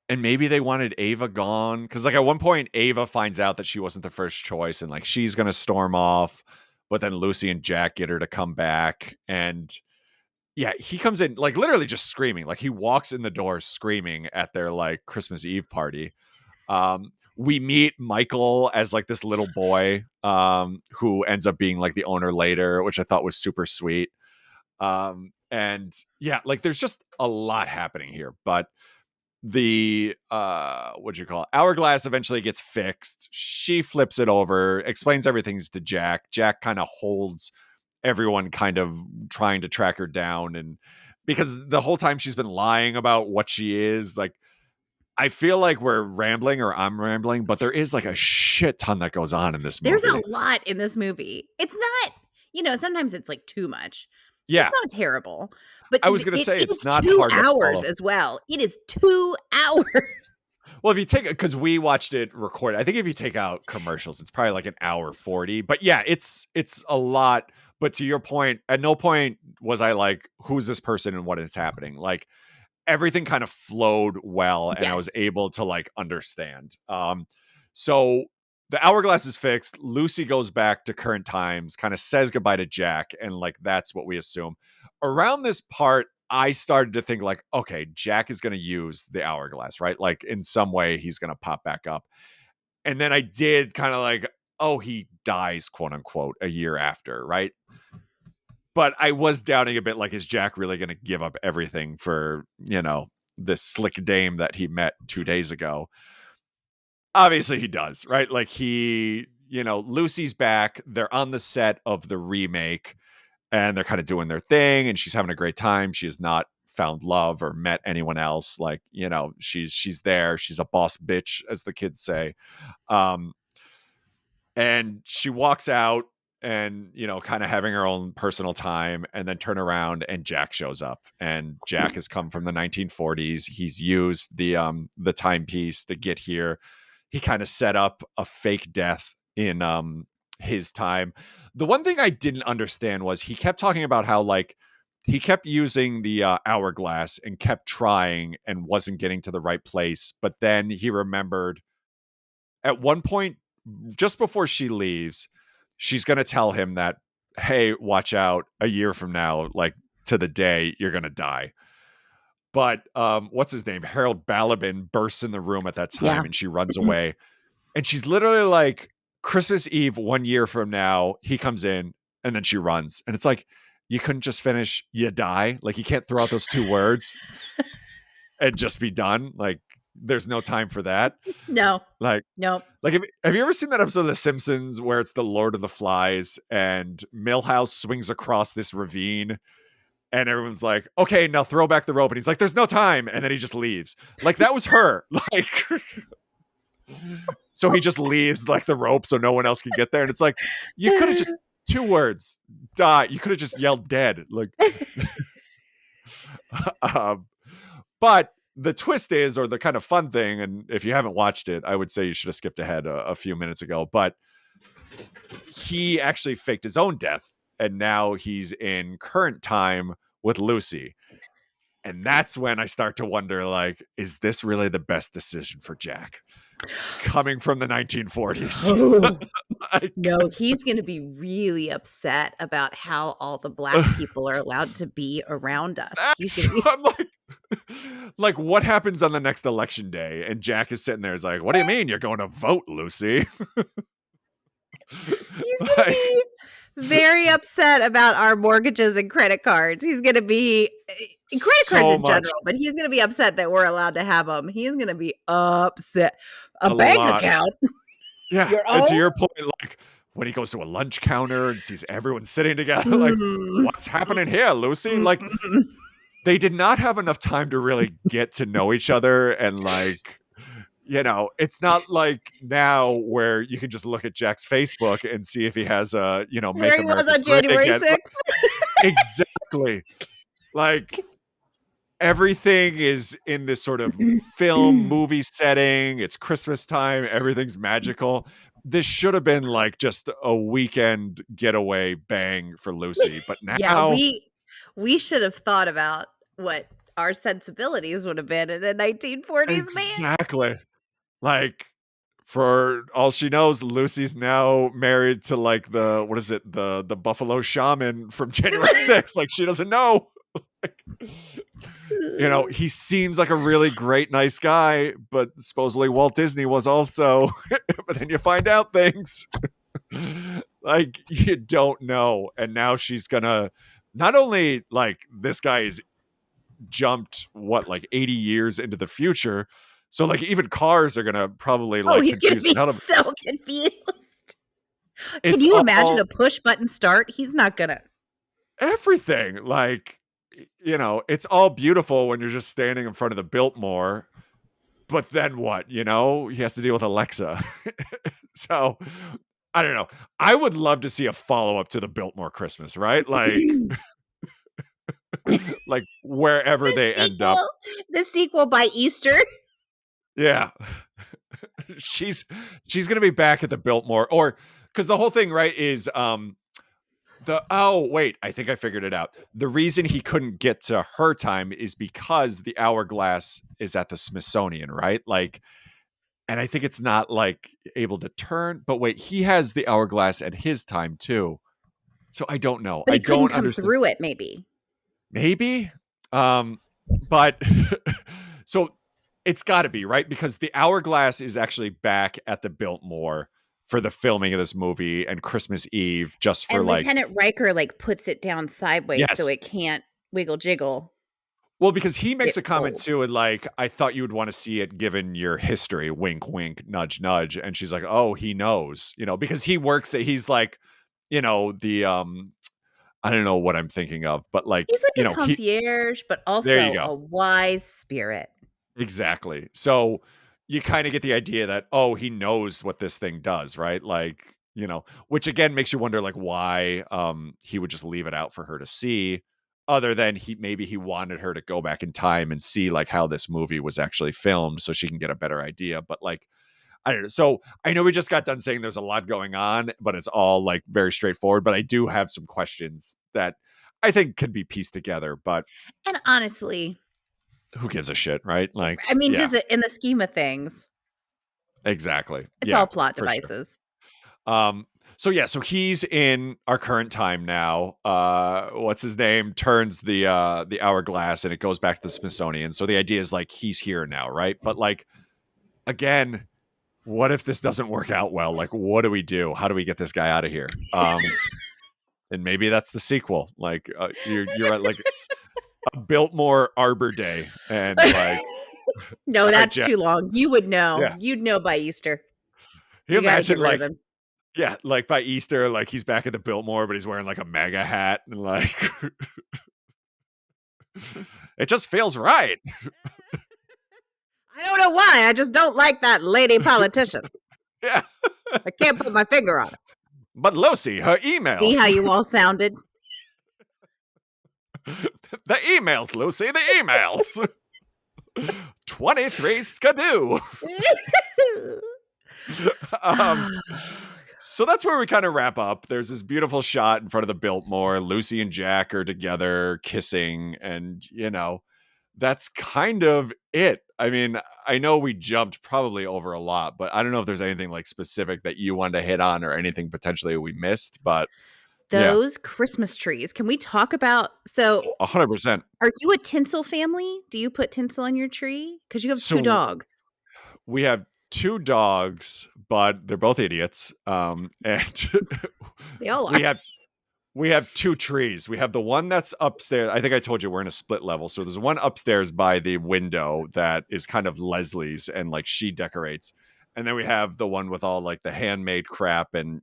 and maybe they wanted Ava gone. Cause like at one point, Ava finds out that she wasn't the first choice and like she's going to storm off. But then Lucy and Jack get her to come back. And yeah, he comes in like literally just screaming. Like he walks in the door screaming at their like Christmas Eve party. We meet Michael as like this little boy who ends up being like the owner later, which I thought was super sweet. And yeah, like there's just a lot happening here. But the what do you call it? Hourglass eventually gets fixed. She flips it over, explains everything to Jack. Jack kind of holds everyone kind of trying to track her down, and because the whole time she's been lying about what she is, like I feel like we're rambling or I'm rambling, but there is like a shit ton that goes on in this There's a movie. lot in this movie. It's not, sometimes it's like too much. It's Yeah. not terrible, but I was going to it say it's is not 2 hard to hours follow. as well. It is 2 hours. Well, if you take it, because we watched it recorded, I think if you take out commercials, it's probably like an hour 40. But yeah, it's a lot. But to your point, at no point was I like, who's this person and what is happening? Like everything kind of flowed well and I Yes. was able to like understand. So the hourglass is fixed. Lucy goes back to current times, kind of says goodbye to Jack, and like that's what we assume. Around this part, I started to think like, okay, Jack is going to use the hourglass, right? Like in some way, he's going to pop back up. And then I did kind of like, oh, he dies, quote unquote, a year after, right? But I was doubting a bit, like, is Jack really going to give up everything for, this slick dame that he met 2 days ago? Obviously he does, right? Like Lucy's back. They're on the set of the remake and they're kind of doing their thing and she's having a great time. She has not found love or met anyone else. Like, she's there. She's a boss bitch, as the kids say. Um, and she walks out and kind of having her own personal time and then turn around and Jack shows up and Jack has come from the 1940s. He's used the timepiece to get here. He kind of set up a fake death in his time. The one thing I didn't understand was he kept talking about how like he kept using the hourglass and kept trying and wasn't getting to the right place, but then he remembered at one point just before she leaves, she's going to tell him that, hey, watch out, a year from now, like to the day, you're going to die. But what's his name? Harold Balabin bursts in the room at that Yeah. time and she runs away. And she's literally like, Christmas Eve, 1 year from now, he comes in and then she runs. And it's like, you couldn't just finish, you die. Like, you can't throw out those two words and just be done. Like, there's no time for that. No. Like, Nope. Like, have you ever seen that episode of The Simpsons where it's the Lord of the Flies and Milhouse swings across this ravine and everyone's like, okay, now throw back the rope. And he's like, there's no time. And then he just leaves. Like, that was her. Like, so he just leaves like the rope so no one else can get there. And it's like, you could have just 2 words, die. You could have just yelled dead. Like, but the twist is, or the kind of fun thing, and if you haven't watched it, I would say you should have skipped ahead a few minutes ago, but he actually faked his own death and now he's in current time with Lucy. And that's when I start to wonder, like, is this really the best decision for Jack? Coming from the 1940s. Like, No, he's going to be really upset about how all the Black people are allowed to be around us. He's going to be I'm like, what happens on the next election day? And Jack is sitting there, is like, what do you mean you're going to vote, Lucy? He's going to be very upset about our mortgages and credit cards. He's going to be credit cards in general, but he's going to be upset that we're allowed to have them. He's going to be upset. A bank lot. account. Yeah. Your And to own? your point, like when he goes to a lunch counter and sees everyone sitting together, like, what's happening here, Lucy? Like, they did not have enough time to really get to know each other. And like, it's not like now where you can just look at Jack's Facebook and see if he has a, There Make he was America on Great January Again. 6th. Exactly. Like, everything is in this sort of film movie setting. It's Christmas time. Everything's magical. This should have been like just a weekend getaway bang for Lucy. But Yeah, now, we should have thought about what our sensibilities would have been in the 1940s, man. exactly. Like, for all she knows, Lucy's now married to like the what is it, the Buffalo Shaman from January 6th. Like she doesn't know. Like, he seems like a really great, nice guy, but supposedly Walt Disney was also. But then you find out things like you don't know, and now she's gonna not only like this guy is jumped what like 80 years into the future, so like even cars are gonna probably Oh, like he's gonna confuse the be hell of so confused. Can it's you imagine all a push button start? He's not gonna. everything like it's all beautiful when you're just standing in front of the Biltmore, but then what, he has to deal with Alexa. So I don't know, I would love to see a follow-up to the Biltmore Christmas, right? Like wherever The they end up. sequel the sequel by Easter. Yeah. She's gonna be back at the Biltmore, or because the whole thing, right, is wait, I think I figured it out. The reason he couldn't get to her time is because the hourglass is at the Smithsonian, right? Like, and I think it's not like able to turn, but wait, he has the hourglass at his time too. So I don't know. But I he couldn't don't come understand. through it, maybe. Maybe. But so it's got to be, right? Because the hourglass is actually back at the Biltmore for the filming of this movie and Christmas Eve, just for And like, Lieutenant Riker, like, puts it down sideways so yes. it can't wiggle jiggle, Well, because he makes get a comment cold. too, and like, I thought you would want to see it given your history, wink, wink, nudge, nudge. And she's like, oh, he knows, because he works at, he's like, the, I don't know what I'm thinking of, but like, He's like a concierge, but there you also go. a wise spirit. Exactly. So you kind of get the idea that, oh, he knows what this thing does, right? Like, which again makes you wonder like why he would just leave it out for her to see, other than he wanted her to go back in time and see like how this movie was actually filmed so she can get a better idea. But like, I don't know. So I know we just got done saying there's a lot going on, but it's all like very straightforward. But I do have some questions that I think can be pieced together, but And honestly, who gives a shit, right? Like, I mean, yeah. does it in the scheme of things, Exactly. it's all Yeah, plot for sure. devices. So yeah, so he's in our current time now. What's his name? Turns the hourglass and it goes back to the Smithsonian. So the idea is like he's here now, right? But like again, what if this doesn't work out well? Like what do we do? How do we get this guy out of here? And maybe that's the sequel. Like you're right, like a Biltmore Arbor Day and like No, all right, that's Jack. too long. You would know. Yeah. You'd know by Easter. Can you You gotta imagine get rid of like him. yeah, like by Easter, like he's back at the Biltmore, but he's wearing like a MAGA hat and like it just feels right. I don't know why. I just don't like that lady politician. Yeah. I can't put my finger on it. But Lucy, her See how emails. you all sounded? The emails, Lucy, the emails. 23 skidoo. So that's where we kind of wrap up. There's this beautiful shot in front of the Biltmore. Lucy and Jack are together kissing, and that's kind of it. I mean, I know we jumped probably over a lot, but I don't know if there's anything like specific that you wanted to hit on or anything potentially we missed, but yeah, Those Christmas trees. Can we talk about so 100%. are you a tinsel family? Do you put tinsel on your tree? Because you have 2 So dogs. we have 2 dogs, but they're both idiots. And They all are. we have we have 2 trees. We have the one that's upstairs. I think I told you we're in a split level. So there's one upstairs by the window that is kind of Leslie's and like she decorates. And then we have the one with all like the handmade crap and,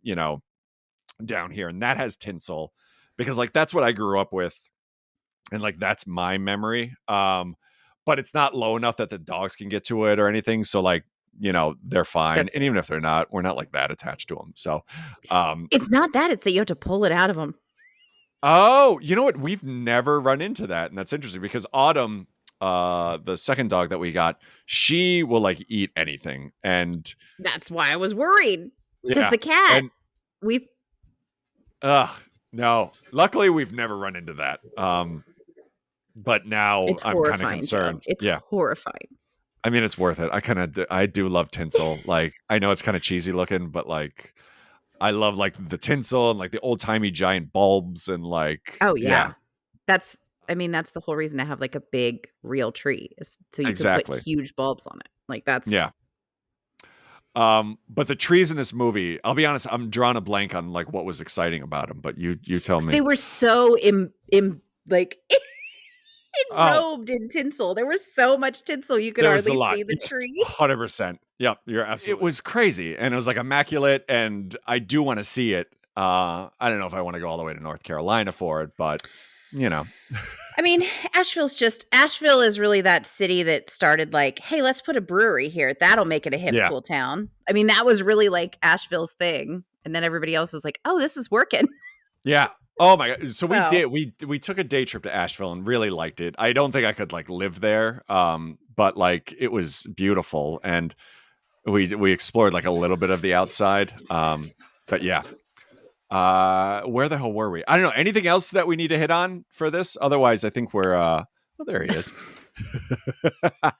down here. And that has tinsel because like that's what I grew up with. And like that's my memory. But it's not low enough that the dogs can get to it or anything. So like, they're fine. That's And even if they're not, we're not like that attached to them. So it's not that, it's that you have to pull it out of them. oh, you know what? We've never run into that, and that's interesting because Autumn, the second dog that we got, she will like eat anything. And That's why I was worried. Because yeah. the cat, And we've no. Luckily we've never run into that. But now it's I'm kind of horrifying, Joe. concerned. It's Yeah. horrifying. I mean, it's worth it. I do love tinsel. Like, I know it's kind of cheesy looking, but like, I love like the tinsel and like the old timey giant bulbs and like, Oh, yeah, yeah. That's I mean, that's the whole reason to have, like, a big real tree is so you could put exactly. huge bulbs on it. Like, that's Yeah. But the trees in this movie, I'll be honest, I'm drawing a blank on like what was exciting about them. But you tell they me. were so like, Oh, enrobed in tinsel. There was so much tinsel, you could there was a hardly lot. see the Yes, tree. 100%. Yep, you're absolutely. It was crazy, and it was like immaculate, and I do want to see it. I don't know if I want to go all the way to North Carolina for it, but you know, I mean, Asheville is really that city that started like, "Hey, let's put a brewery here. That'll make it a hip, yeah, cool town." I mean, that was really like Asheville's thing, and then everybody else was like, "Oh, this is working." yeah. Oh my god! So we So, did. We took a day trip to Asheville and really liked it. I don't think I could like live there, but like it was beautiful, and we explored like a little bit of the outside. But yeah, where the hell were we? I don't know. Anything else that we need to hit on for this? Otherwise, I think we're well, there he is.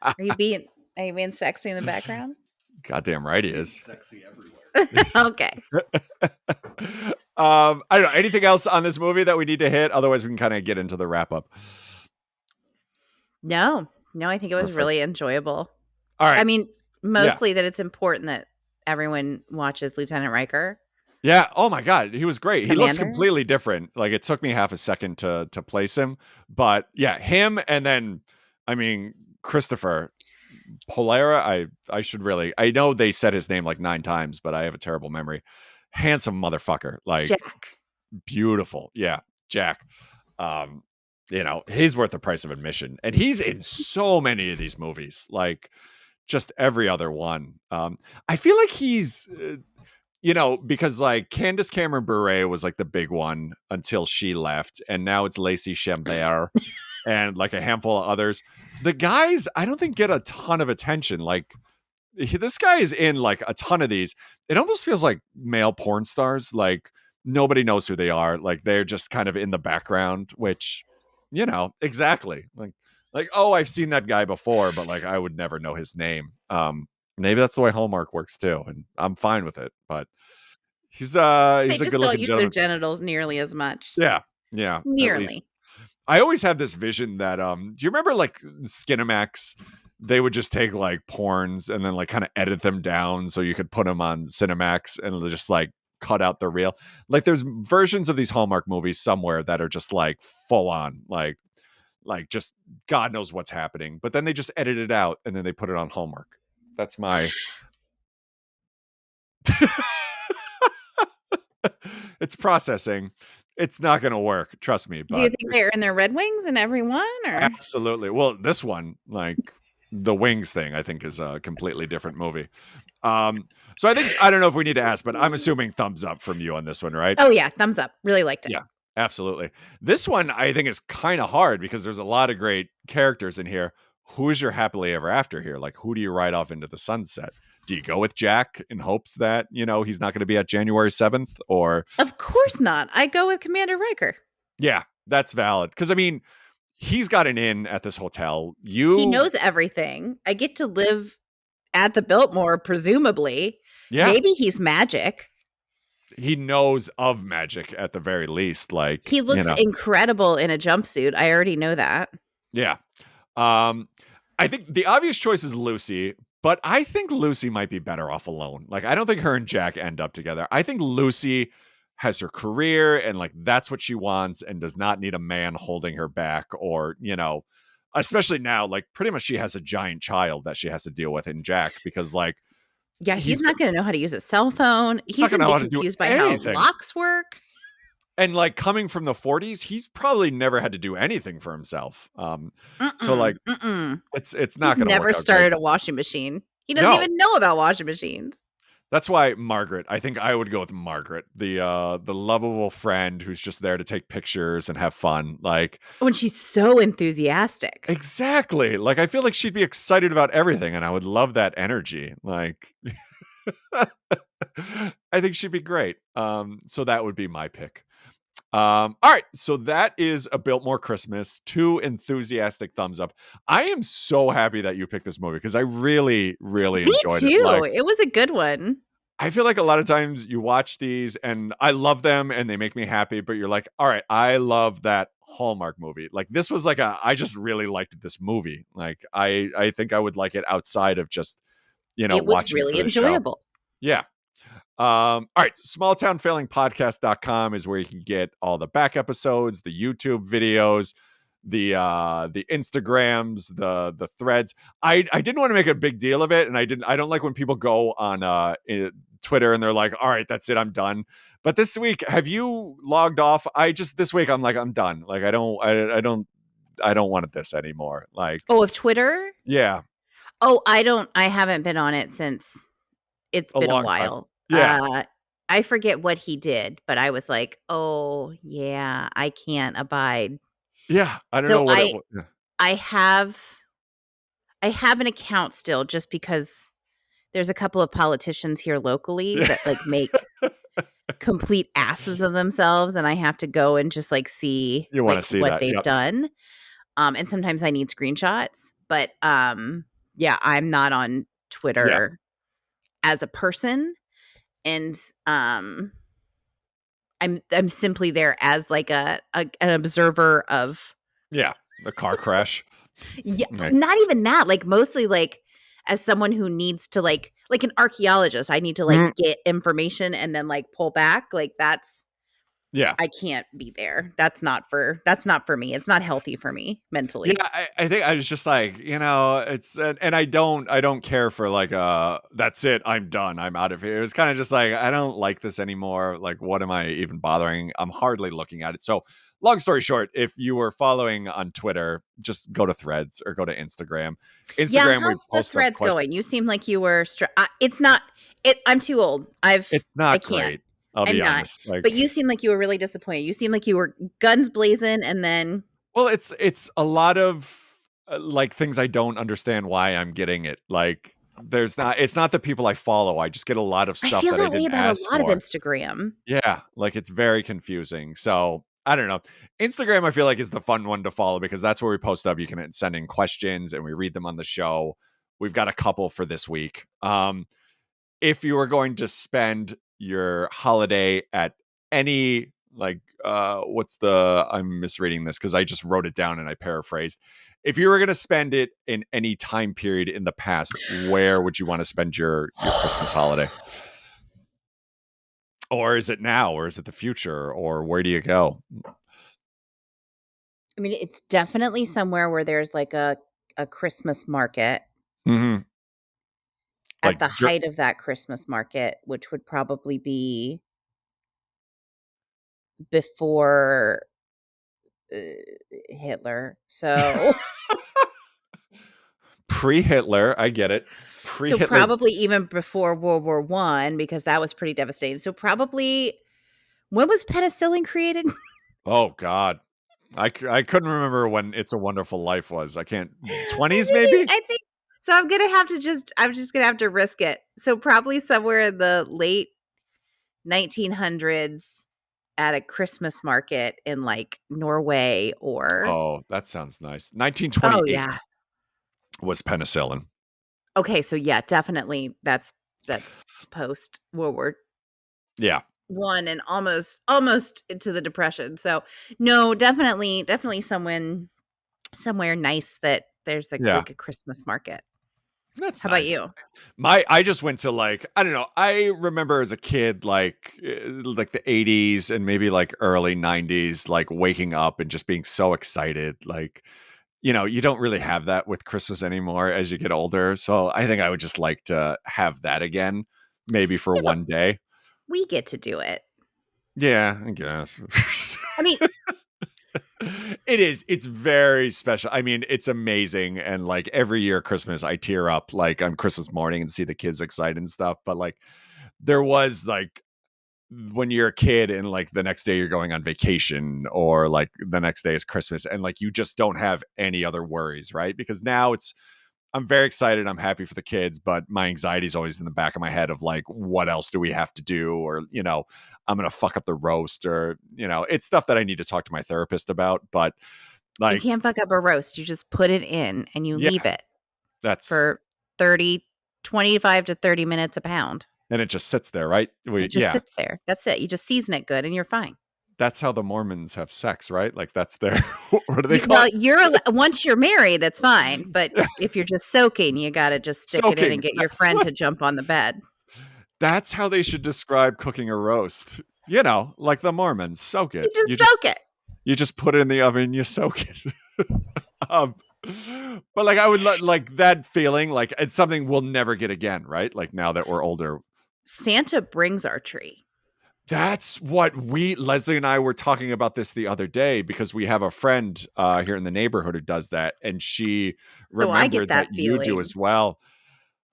are you being are you being sexy in the background? Goddamn right he Being is. sexy everywhere. Okay. I don't know. Anything else on this movie that we need to hit? Otherwise, we can kind of get into the wrap up. No. No, I think it was Perfect. really enjoyable. All I right. mean, Yeah. mostly that it's important that everyone watches Lieutenant Riker, Yeah. Oh my god, he was great. He looks Commander. completely different. Like it took me half a second to place him, but yeah, him and then I mean Christopher Polera. I should really. I know they said his name like 9 times, but I have a terrible memory. Handsome motherfucker. Like Jack. beautiful. Yeah, Jack. Um, he's worth the price of admission, and he's in so many of these movies. Like just every other one. I feel like he's because like Candace Cameron Bure was like the big one until she left, and now it's Lacey Chambert and like a handful of others. The guys, I don't think get a ton of attention. Like this guy is in like a ton of these. It almost feels like male porn stars. Like nobody knows who they are. Like they're just kind of in the background, which exactly like oh, I've seen that guy before, but like I would never know his name. Maybe that's the way Hallmark works too, and I'm fine with it. But They he's a good just don't looking use their gentleman. genitals nearly as much. Yeah, yeah. At least Nearly. I always have this vision that do you remember like Skinamax? They would just take like porns and then like kind of edit them down so you could put them on Cinemax and just like cut out the real. Like there's versions of these Hallmark movies somewhere that are just like full on like just God knows what's happening, but then they just edit it out and then they put it on Hallmark. That's my it's processing. It's not going to work, trust me, Do you but think they're it's in their Red Wings in every one, or absolutely. Well, this one, like the wings thing, I think is a completely different movie. So I don't know if we need to ask, but I'm assuming thumbs up from you on this one, right? Oh, yeah, thumbs up. Really liked it. Yeah, absolutely. This one I think is kind of hard because there's a lot of great characters in here. Who is your happily ever after here? Like, who do you ride off into the sunset? Do you go with Jack in hopes that, he's not going to be at January 7th? Or, Of course not. I go with Commander Riker. yeah, that's valid. Because, I mean, he's got an inn at this hotel. He knows everything. I get to live at the Biltmore, presumably. Yeah, Maybe he's magic. he knows of magic at the very least. Like, He looks incredible in a jumpsuit. I already know that. yeah. I think the obvious choice is Lucy, but I think Lucy might be better off alone. Like, I don't think her and Jack end up together. I think Lucy has her career and like that's what she wants and does not need a man holding her back or, especially now, like pretty much she has a giant child that she has to deal with in Jack because like Yeah, he's he's not going to know how to use a cell phone. He's not going gonna to know be how to do confused by how anything. locks work. And like coming from the 40s, he's probably never had to do anything for himself. So like it's He's not going to work never out great. started a washing machine. He doesn't No, even know about washing machines. That's why Margaret. I think I would go with Margaret, the lovable friend who's just there to take pictures and have fun. Like When she's so enthusiastic. exactly. Like I feel like she'd be excited about everything, and I would love that energy. Like I think she'd be great. So that would be my pick. All right, so that is A Biltmore Christmas. 2 enthusiastic thumbs up. I am so happy that you picked this movie because I really, really Me enjoyed it. too. Like, It was a good one. I feel like a lot of times you watch these and I love them and they make me happy, but you're like, all right, I love that Hallmark movie. Like this was like I just really liked this movie. Like I think I would like it outside of just, It was watching it for really the show. enjoyable. Yeah. All right. Smalltownfailingpodcast.com is where you can get all the back episodes, the YouTube videos, the Instagrams, the threads. I didn't want to make a big deal of it, and I don't like when people go on Twitter and they're like, all right, that's it, I'm done. But this week, have you logged off? This week I'm like, I'm done. Like I don't want this anymore. Like, Oh, of Twitter? yeah, Oh, I haven't been on it since it's a been a long time. while. Yeah. I forget what he did, but I was like, "Oh, yeah, I can't abide." Yeah. I don't So know what it was. I have I have an account still just because there's a couple of politicians here locally Yeah. that, like, make complete asses of themselves, and I have to go and just, like, see, You want to like, see what that. they've Yep. done, and sometimes I need screenshots, but, yeah, I'm not on Yeah. Twitter as a person, and, I'm simply there as, like, an observer of Yeah. The car crash. yeah, Right. not even that, like, mostly, like, as someone who needs to, like an archaeologist, I need to, like, Mhm. get information and then, like, pull back, like, that's Yeah. I can't be there. That's not for me. It's not healthy for me Yeah, mentally. I think I was just like, it's and I don't care for like that's it, I'm done, I'm out of here. It's kind of just like I don't like this anymore. Like, what am I even bothering? I'm hardly looking at it. So, long story short, if you were following on Twitter, just go to Threads or go to Instagram. Yeah, Instagram, we how's the post up threads questions. going? You seem like you were it's not I'm too old. It's I not can't. great. I'll I'm be not. honest. But Like, you seem like you were really disappointed. You seem like you were guns blazing and then well, it's a lot of like things I don't understand why I'm getting it. Like it's not the people I follow. I just get a lot of I stuff feel that I that way didn't about a ask lot of for. Instagram. Yeah, like it's very confusing. So, I don't know. Instagram I feel like is the fun one to follow because that's where we post up. You can send in questions and we read them on the show. We've got a couple for this week. If you were going to spend your holiday at any like what's the I'm misreading this because I just wrote it down and I paraphrased. If you were going to spend it in any time period in the past, where would you want to spend your Christmas holiday? Or is it now or is it the future or where do you go? I mean, it's definitely somewhere where there's like a Christmas market Mhm. at Like the height of that Christmas market, which would probably be before uh, Hitler. So pre-Hitler, I get it. so Pre-Hitler. probably even before World War One because that was pretty devastating. So probably when was penicillin created? Oh god. I couldn't remember when It's a Wonderful Life was. I can't I 20s think maybe? I think so. I'm just gonna have to risk it. So probably somewhere in the late 1900s at a Christmas market in like Norway or Oh, that sounds nice. oh 1928 yeah. was penicillin. Okay, so yeah, definitely that's post World War Yeah. One and almost into the Depression. So no, definitely somewhere nice that there's Yeah. like a Christmas market. That's How about nice. you? I just went to like I don't know. I remember as a kid like the 80s and maybe like early 90s like waking up and just being so excited like you don't really have that with Christmas anymore as you get older. So I think I would just like to have that again maybe for Yeah, but one day. we get to do it. Yeah, I guess. I mean, It is. It's very special. I mean, it's amazing. And like every year Christmas, I tear up like on Christmas morning and see the kids excited and stuff. But like there was like when you're a kid and like the next day you're going on vacation or like the next day is Christmas and like you just don't have any other worries, right? Because now it's I'm very excited. I'm happy for the kids, but my anxiety is always in the back of my head of like, what else do we have to do? Or, I'm going to fuck up the roast or, it's stuff that I need to talk to my therapist about. But You like, can't fuck up a roast. You just put it in and you yeah, leave it that's, for 30, 25 to 30 minutes a pound. and it just sits there, right? It just Yeah. sits there. That's it. You just season it good and you're fine. That's how the Mormons have sex, right? Like that's their, what do they call Well, it? once you're married, that's fine. But if you're just soaking, you got to just stick it in Soaking. and get your friend to jump on the bed. That's how they should describe cooking a roast. Like the Mormons, soak You it. just soak it. You just put it in the oven, you soak it. um, but like I would like that feeling, like it's something we'll never get again, right? Like now that we're older. Santa brings our tree. That's what Leslie and I were talking about this the other day because we have a friend here in the neighborhood who does that, and she So I get remembered that that you do feeling as well.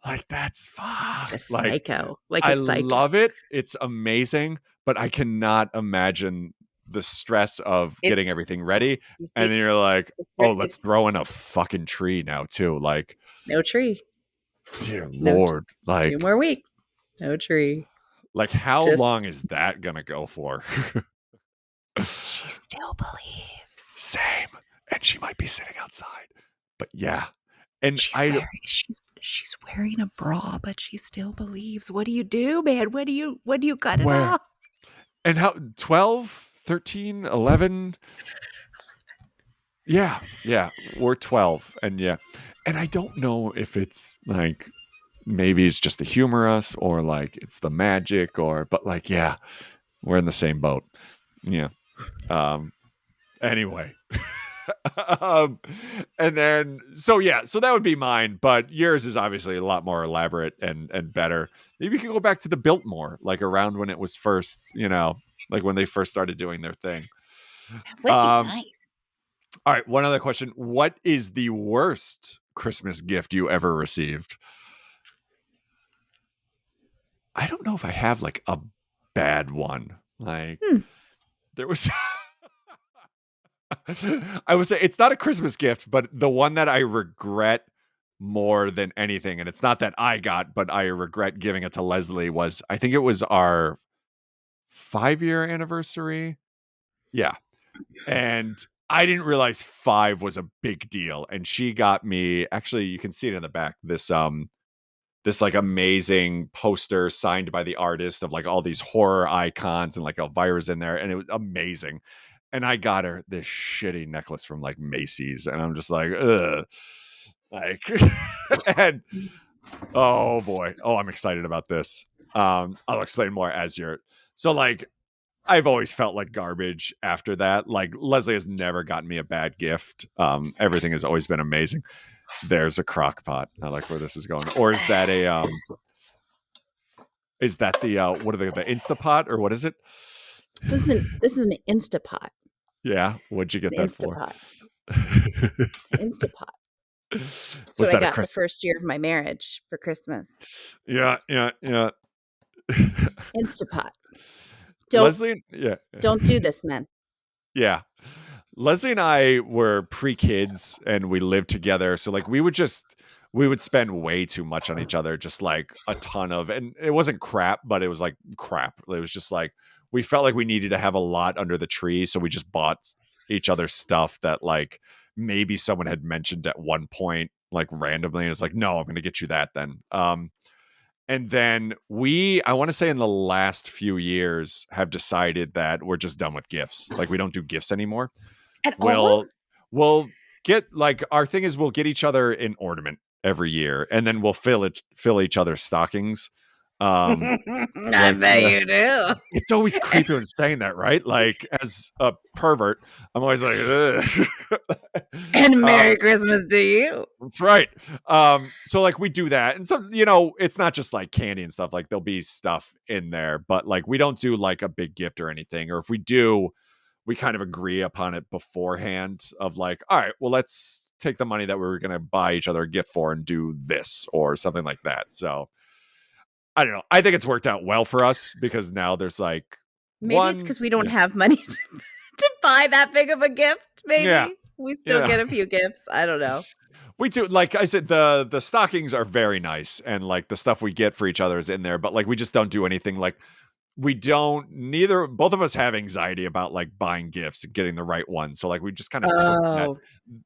Like that's fuck. like a Like psycho, like I a psycho. love it. It's amazing, but I cannot imagine the stress of getting It's everything ready. you And see, then you're like, oh, let's it's throw in a fucking tree now, too. Like, no tree. dear No, Lord. 2 more weeks. No tree. Like, how Just long is that gonna go for? she still believes. Same. And she might be sitting outside. But yeah. And She's wearing a bra, but she still believes. What do you do, man? When do you cut it where off? and how 12, 13, 11? Yeah, yeah, we're 12, and yeah, and I don't know if it's like maybe it's just to humor us or like it's the magic but like yeah, we're in the same boat. Yeah. Um. Anyway. um. And then so that would be mine, but yours is obviously a lot more elaborate and better. Maybe you can go back to the Biltmore, like around when it was first, like when they first started doing their thing. That would be Um. nice. All right, one other question. What is the worst Christmas gift you ever received? I don't know if I have like a bad one. Like Hmm. there was I would say it's not a Christmas gift, but the one that I regret more than anything, and it's not that I got, but I regret giving it to Leslie was I think it was our 5-year anniversary. Yeah. And I didn't realize 5 was a big deal. And she got me actually you can see it in the back, this like amazing poster signed by the artist of like all these horror icons and like Elvira's in there, and it was amazing. And I got her this shitty necklace from like Macy's, and I'm just like, ugh. Like, and oh boy, oh, I'm excited about this. I'll explain more as you're so like. I've always felt like garbage after that. Like Leslie has never gotten me a bad gift. Everything has always been amazing. There's a crock pot. I like where this is going. Or is that the what are the Instapot or what is it? This is an Instapot. Yeah, what'd you It's get an that for? Instapot. It's an Instapot. That's what Was I that a got the Christmas? first year of my marriage for Christmas. Yeah, yeah, yeah. Instapot. Don't Leslie, yeah, don't do this, men. yeah. Leslie and I were pre-kids and we lived together. So like we would spend way too much on each other, just like a ton of and it wasn't crap, but it was like crap. It was just like we felt like we needed to have a lot under the tree. So we just bought each other stuff that like maybe someone had mentioned at one point, like randomly. And it's like, no, I'm gonna get you that then. And then I want to say in the last few years, have decided that we're just done with gifts. Like we don't do gifts anymore. At all? We'll get like our thing is we'll get each other an ornament every year, and then we'll fill each other's stockings. I Like bet you do. it's always creepy when saying that, right? Like as a pervert, I'm always like, ugh. And um, Merry Christmas to you. that's right. So like we do that, and so it's not just like candy and stuff. Like there'll be stuff in there, but like we don't do like a big gift or anything. Or if we do, we kind of agree upon it beforehand of like, all right, well, let's take the money that we were going to buy each other a gift for and do this or something like that. So I don't know. I think it's worked out well for us because now there's like Maybe it's one, because we don't have money to buy that big of a gift, yeah, maybe. We you still know. get a few gifts. I don't know. We do, like I said, the stockings are very nice, and like the stuff we get for each other is in there, but like we just don't do anything like we don't neither both of us have anxiety about like buying gifts and getting the right one. So like we just kind of took that. Oh,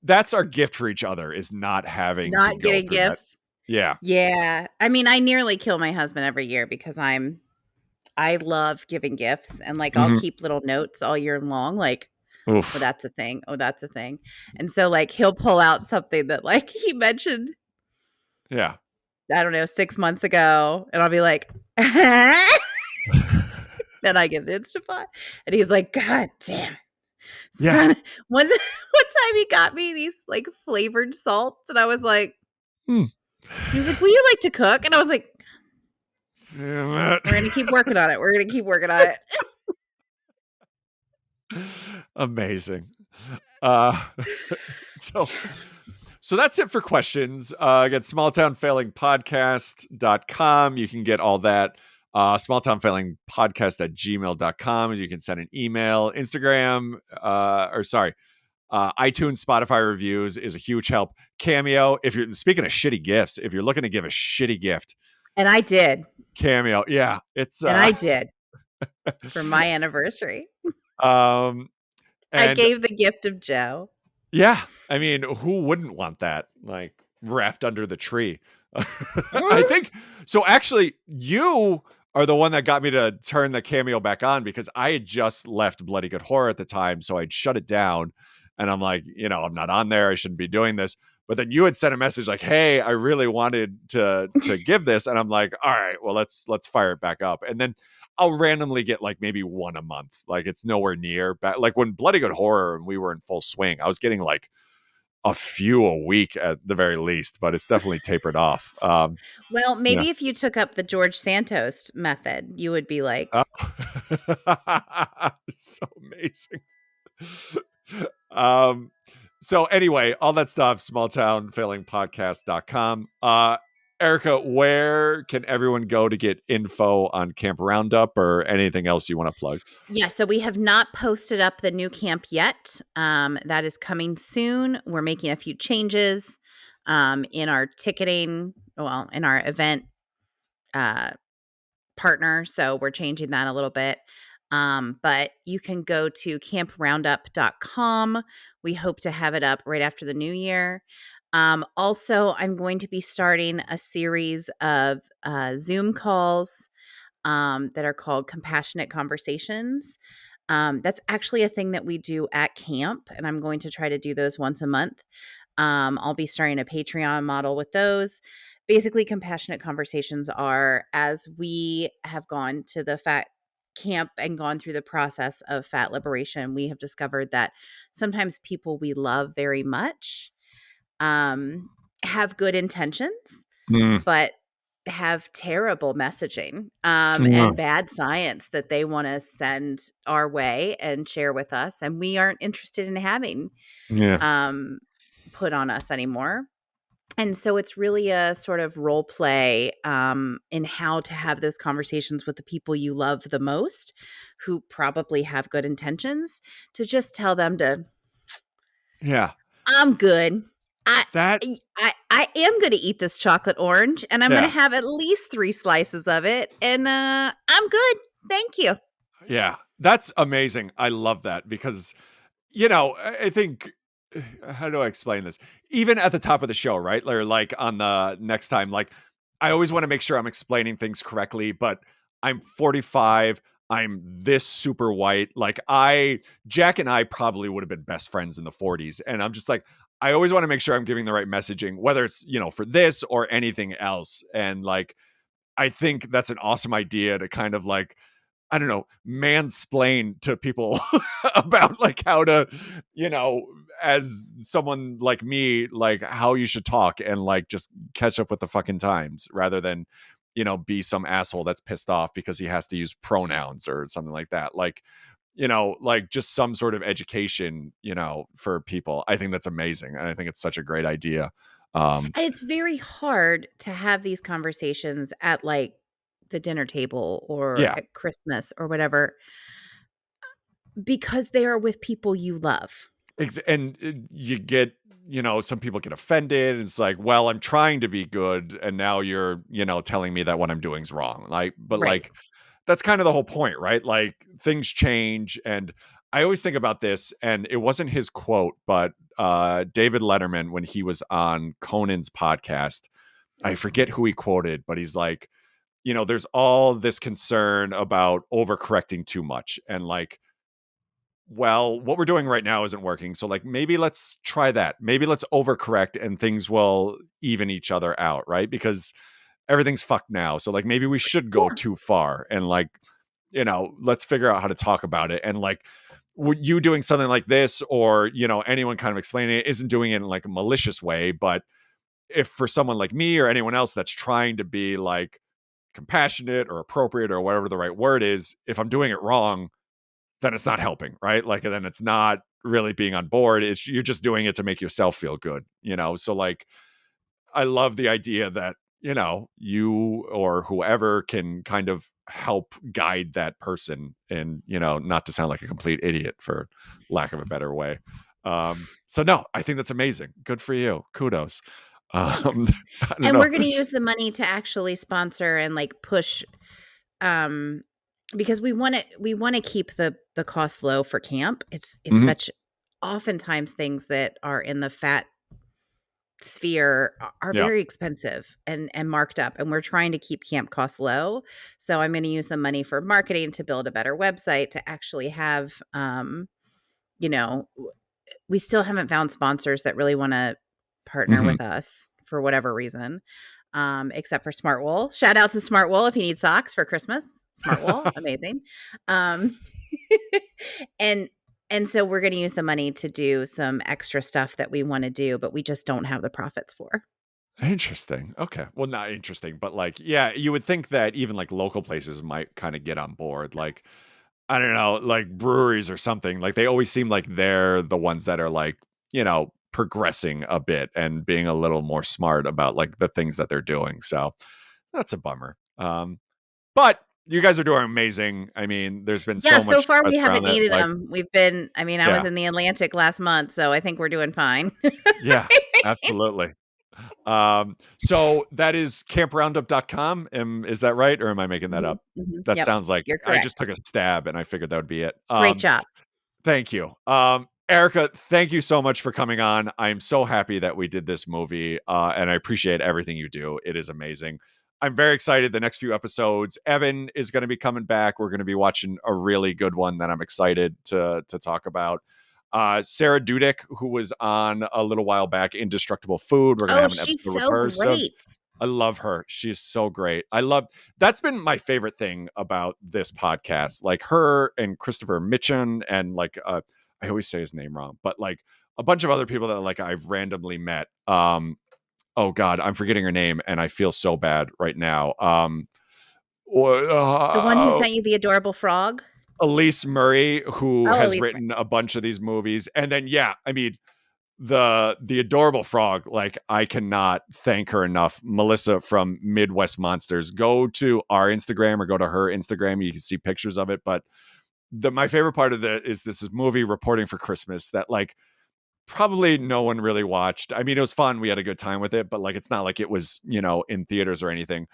That's our gift for each other is not having to not go getting through that. gifts. Yeah. Yeah. I mean, I nearly kill my husband every year because I love giving gifts and like I'll Mhm. keep little notes all year long, like, oh, Oof. that's a thing. Oh, that's a thing. And so like he'll pull out something that like he mentioned, Yeah. I don't know, 6 months ago, and I'll be like, then I get an Instapot. And he's like, God damn it. Yeah. Son, one time he got me these like flavored salts, and I was like, Hmm. he was like, will you like to cook? And I was like, Damn it. we're gonna keep working on it. We're gonna keep working on it. Amazing. Uh so so that's it for questions. Again, smalltownfailingpodcast.com. You can get all that. Smalltownfailingpodcast at gmail.com. You can send an email, Instagram, iTunes, Spotify reviews is a huge help. Cameo, if you're speaking of shitty gifts, if you're looking to give a shitty gift, And I did. Cameo, yeah, it's And I did for my anniversary. um I and gave the gift of Joe. yeah, I mean, who wouldn't want that? Like wrapped under the tree. I Mm. think so. Actually, you are the one that got me to turn the Cameo back on because I had just left Bloody Good Horror at the time. So I'd shut it down and I'm like, I'm not on there. I shouldn't be doing this. But then you had sent a message like, "Hey, I really wanted to give this," and I'm like, "All right, well let's fire it back up." And then I'll randomly get like maybe one a month. Like it's nowhere near back. Like when Bloody Good Horror and we were in full swing, I was getting like a few a week at the very least, but it's definitely tapered off. Well, Yeah. maybe if you took up the George Santos method, you would be like, Oh. So amazing. um, so anyway, all that stuff, smalltownfailingpodcast.com. Erica, where can everyone go to get info on Camp Roundup or anything else you want to plug? yeah, so we have not posted up the new camp yet. That is coming soon. We're making a few changes in our ticketing, well, in our event uh, partner. So we're changing that a little bit. But you can go to camproundup.com. We hope to have it up right after the new year. Also, I'm going to be starting a series of Zoom calls that are called Compassionate Conversations. That's actually a thing that we do at camp, and I'm going to try to do those once a month. I'll be starting a Patreon model with those. Basically, compassionate conversations are as we have gone to the fat camp and gone through the process of fat liberation, we have discovered that sometimes people we love very much um, have good intentions, Mm, but have terrible messaging mm, and bad science that they want to send our way and share with us. And we aren't interested in having yeah. um, put on us anymore. And so it's really a sort of role play in how to have those conversations with the people you love the most, who probably have good intentions, to just tell them to, Yeah. I'm good. I That, I am going to eat this chocolate orange, and I'm going to yeah. have at least 3 slices of it, and I'm good. Thank you. Yeah. That's amazing. I love that because I think how do I explain this? Even at the top of the show, right? Or like on the next time, like I always want to make sure I'm explaining things correctly, but I'm 45. I'm this super white. Like Jack and I probably would have been best friends in the 40s. And I'm just like, I always want to make sure I'm giving the right messaging, whether it's, for this or anything else. And like, I think that's an awesome idea to kind of like, I don't know, mansplain to people about like how to, as someone like me, like how you should talk and like just catch up with the fucking times rather than, be some asshole that's pissed off because he has to use pronouns or something like that. Like just some sort of education, for people. I think that's amazing. And I think it's such a great idea. And it's very hard to have these conversations at like the dinner table or Yeah. at Christmas or whatever, because they are with people you love. And you get, some people get offended. It's like, well, I'm trying to be good, and now you're, telling me that what I'm doing is wrong. Like, but Right. like, that's kind of the whole point, right? Like, things change, and I always think about this, and it wasn't his quote, but David Letterman, when he was on Conan's podcast, I forget who he quoted, but he's like, there's all this concern about overcorrecting too much, and like, well, what we're doing right now isn't working. So like maybe let's try that. Maybe let's overcorrect and things will even each other out, right? Because everything's fucked now. So like maybe we should go Yeah. too far and like, let's figure out how to talk about it. And like you doing something like this or, anyone kind of explaining it isn't doing it in like a malicious way, but if for someone like me or anyone else that's trying to be like compassionate or appropriate or whatever the right word is, if I'm doing it wrong, then it's not helping, right? Like, then it's not really being on board. It's you're just doing it to make yourself feel good, So like, I love the idea that you or whoever can kind of help guide that person, and not to sound like a complete idiot, for lack of a better way. So no, I think that's amazing. Good for you. Kudos. Um, Thanks. I don't And know. we're gonna use the money to actually sponsor and, like, push, um because we wanna keep the cost low for camp. It's Mhm. such oftentimes things that are in the fat sphere are Yeah. very expensive and marked up, and we're trying to keep camp costs low. So I'm gonna use the money for marketing to build a better website to actually have, you know we still haven't found sponsors that really wanna partner Mhm. with us for whatever reason, except for Smartwool. Shout out to Smartwool if you need socks for Christmas. Smartwool, amazing. Um, and and so we're gonna use the money to do some extra stuff that we wanna do, but we just don't have the profits for. Interesting. Okay. Well, not interesting, but like, yeah, you would think that even like local places might kind of get on board. Like, I don't know, like breweries or something. Like, they always seem like they're the ones that are like, progressing a bit and being a little more smart about like the things that they're doing. So that's a bummer. But you guys are doing amazing. I mean, there's been Yeah, so so much far press we around haven't that. needed Like, them. I was yeah, in the Atlantic last month, so I think we're doing fine. yeah, absolutely. So that is camproundup.com. Is that right? Or am I making that Mhm, up? mhm, That yep, sounds like you're I just correct. took a stab and I figured that would be it. Great job. Thank you. Erica, thank you so much for coming on. I'm so happy that we did this movie. And I appreciate everything you do. It is amazing. I'm very excited. The next few episodes, Evan is going to be coming back. We're going to be watching a really good one that I'm excited to talk about. Sarah Dudek, who was on a little while back, Indestructible Food. We're going to Oh, have an she's episode with so her soon. great. I love her. She's so great. That's been my favorite thing about this podcast. Like her and Christopher Mitchum and like I always say his name wrong, but like a bunch of other people that like I've randomly met. Oh God, I'm forgetting her name and I feel so bad right now. The one who Uh, sent you the adorable frog? Elise Murray, who Oh, has Elise Mar written a bunch of these movies, and then yeah, I mean the adorable frog, like I cannot thank her enough. Melissa from Midwest Monsters, go to our Instagram or go to her Instagram, you can see pictures of it. But my favorite part of it is this is movie Reporting for Christmas that like probably no one really watched. I mean, it was fun, we had a good time with it, but like it's not like it was in theaters or anything.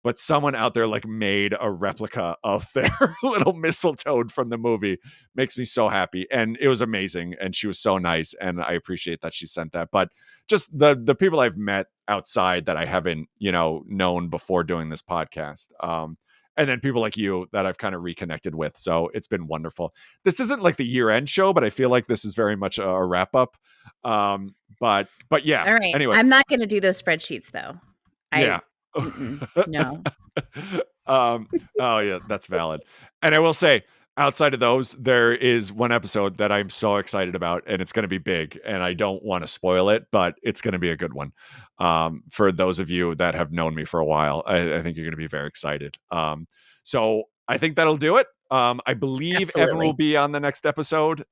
But someone out there like made a replica of their little mistletoe from the movie. Makes me so happy, and it was amazing, and she was so nice, and I appreciate that she sent that. But just the people I've met outside that I haven't known before doing this podcast, and then people like you that I've kind of reconnected with, so it's been wonderful. This isn't like the year end show, but I feel like this is very much a wrap up. But yeah, Alright, anyway, I'm not gonna do those spreadsheets, though. I yeah. no. um, oh yeah, that's valid. And I will say, outside of those, there is one episode that I'm so excited about, and it's going to be big. And I don't want to spoil it, but it's going to be a good one. For those of you that have known me for a while, I think you're going to be very excited. So I think that'll do it. I believe Evan will Absolutely. be on the next episode.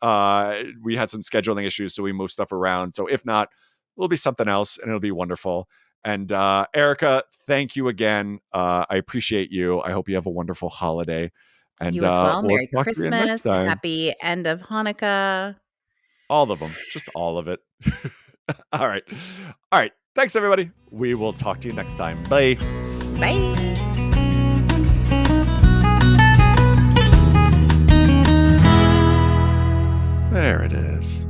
We had some scheduling issues, so we moved stuff around. So if not, it'll be something else, and it'll be wonderful. And Erica, thank you again. I appreciate you. I hope you have a wonderful holiday. And You as well. we'll Merry talk to you next Christmas. time. Happy end of Hanukkah. All of them, just all of it. All right. All right. Thanks, everybody. We will talk to you next time. Bye. Bye. There it is.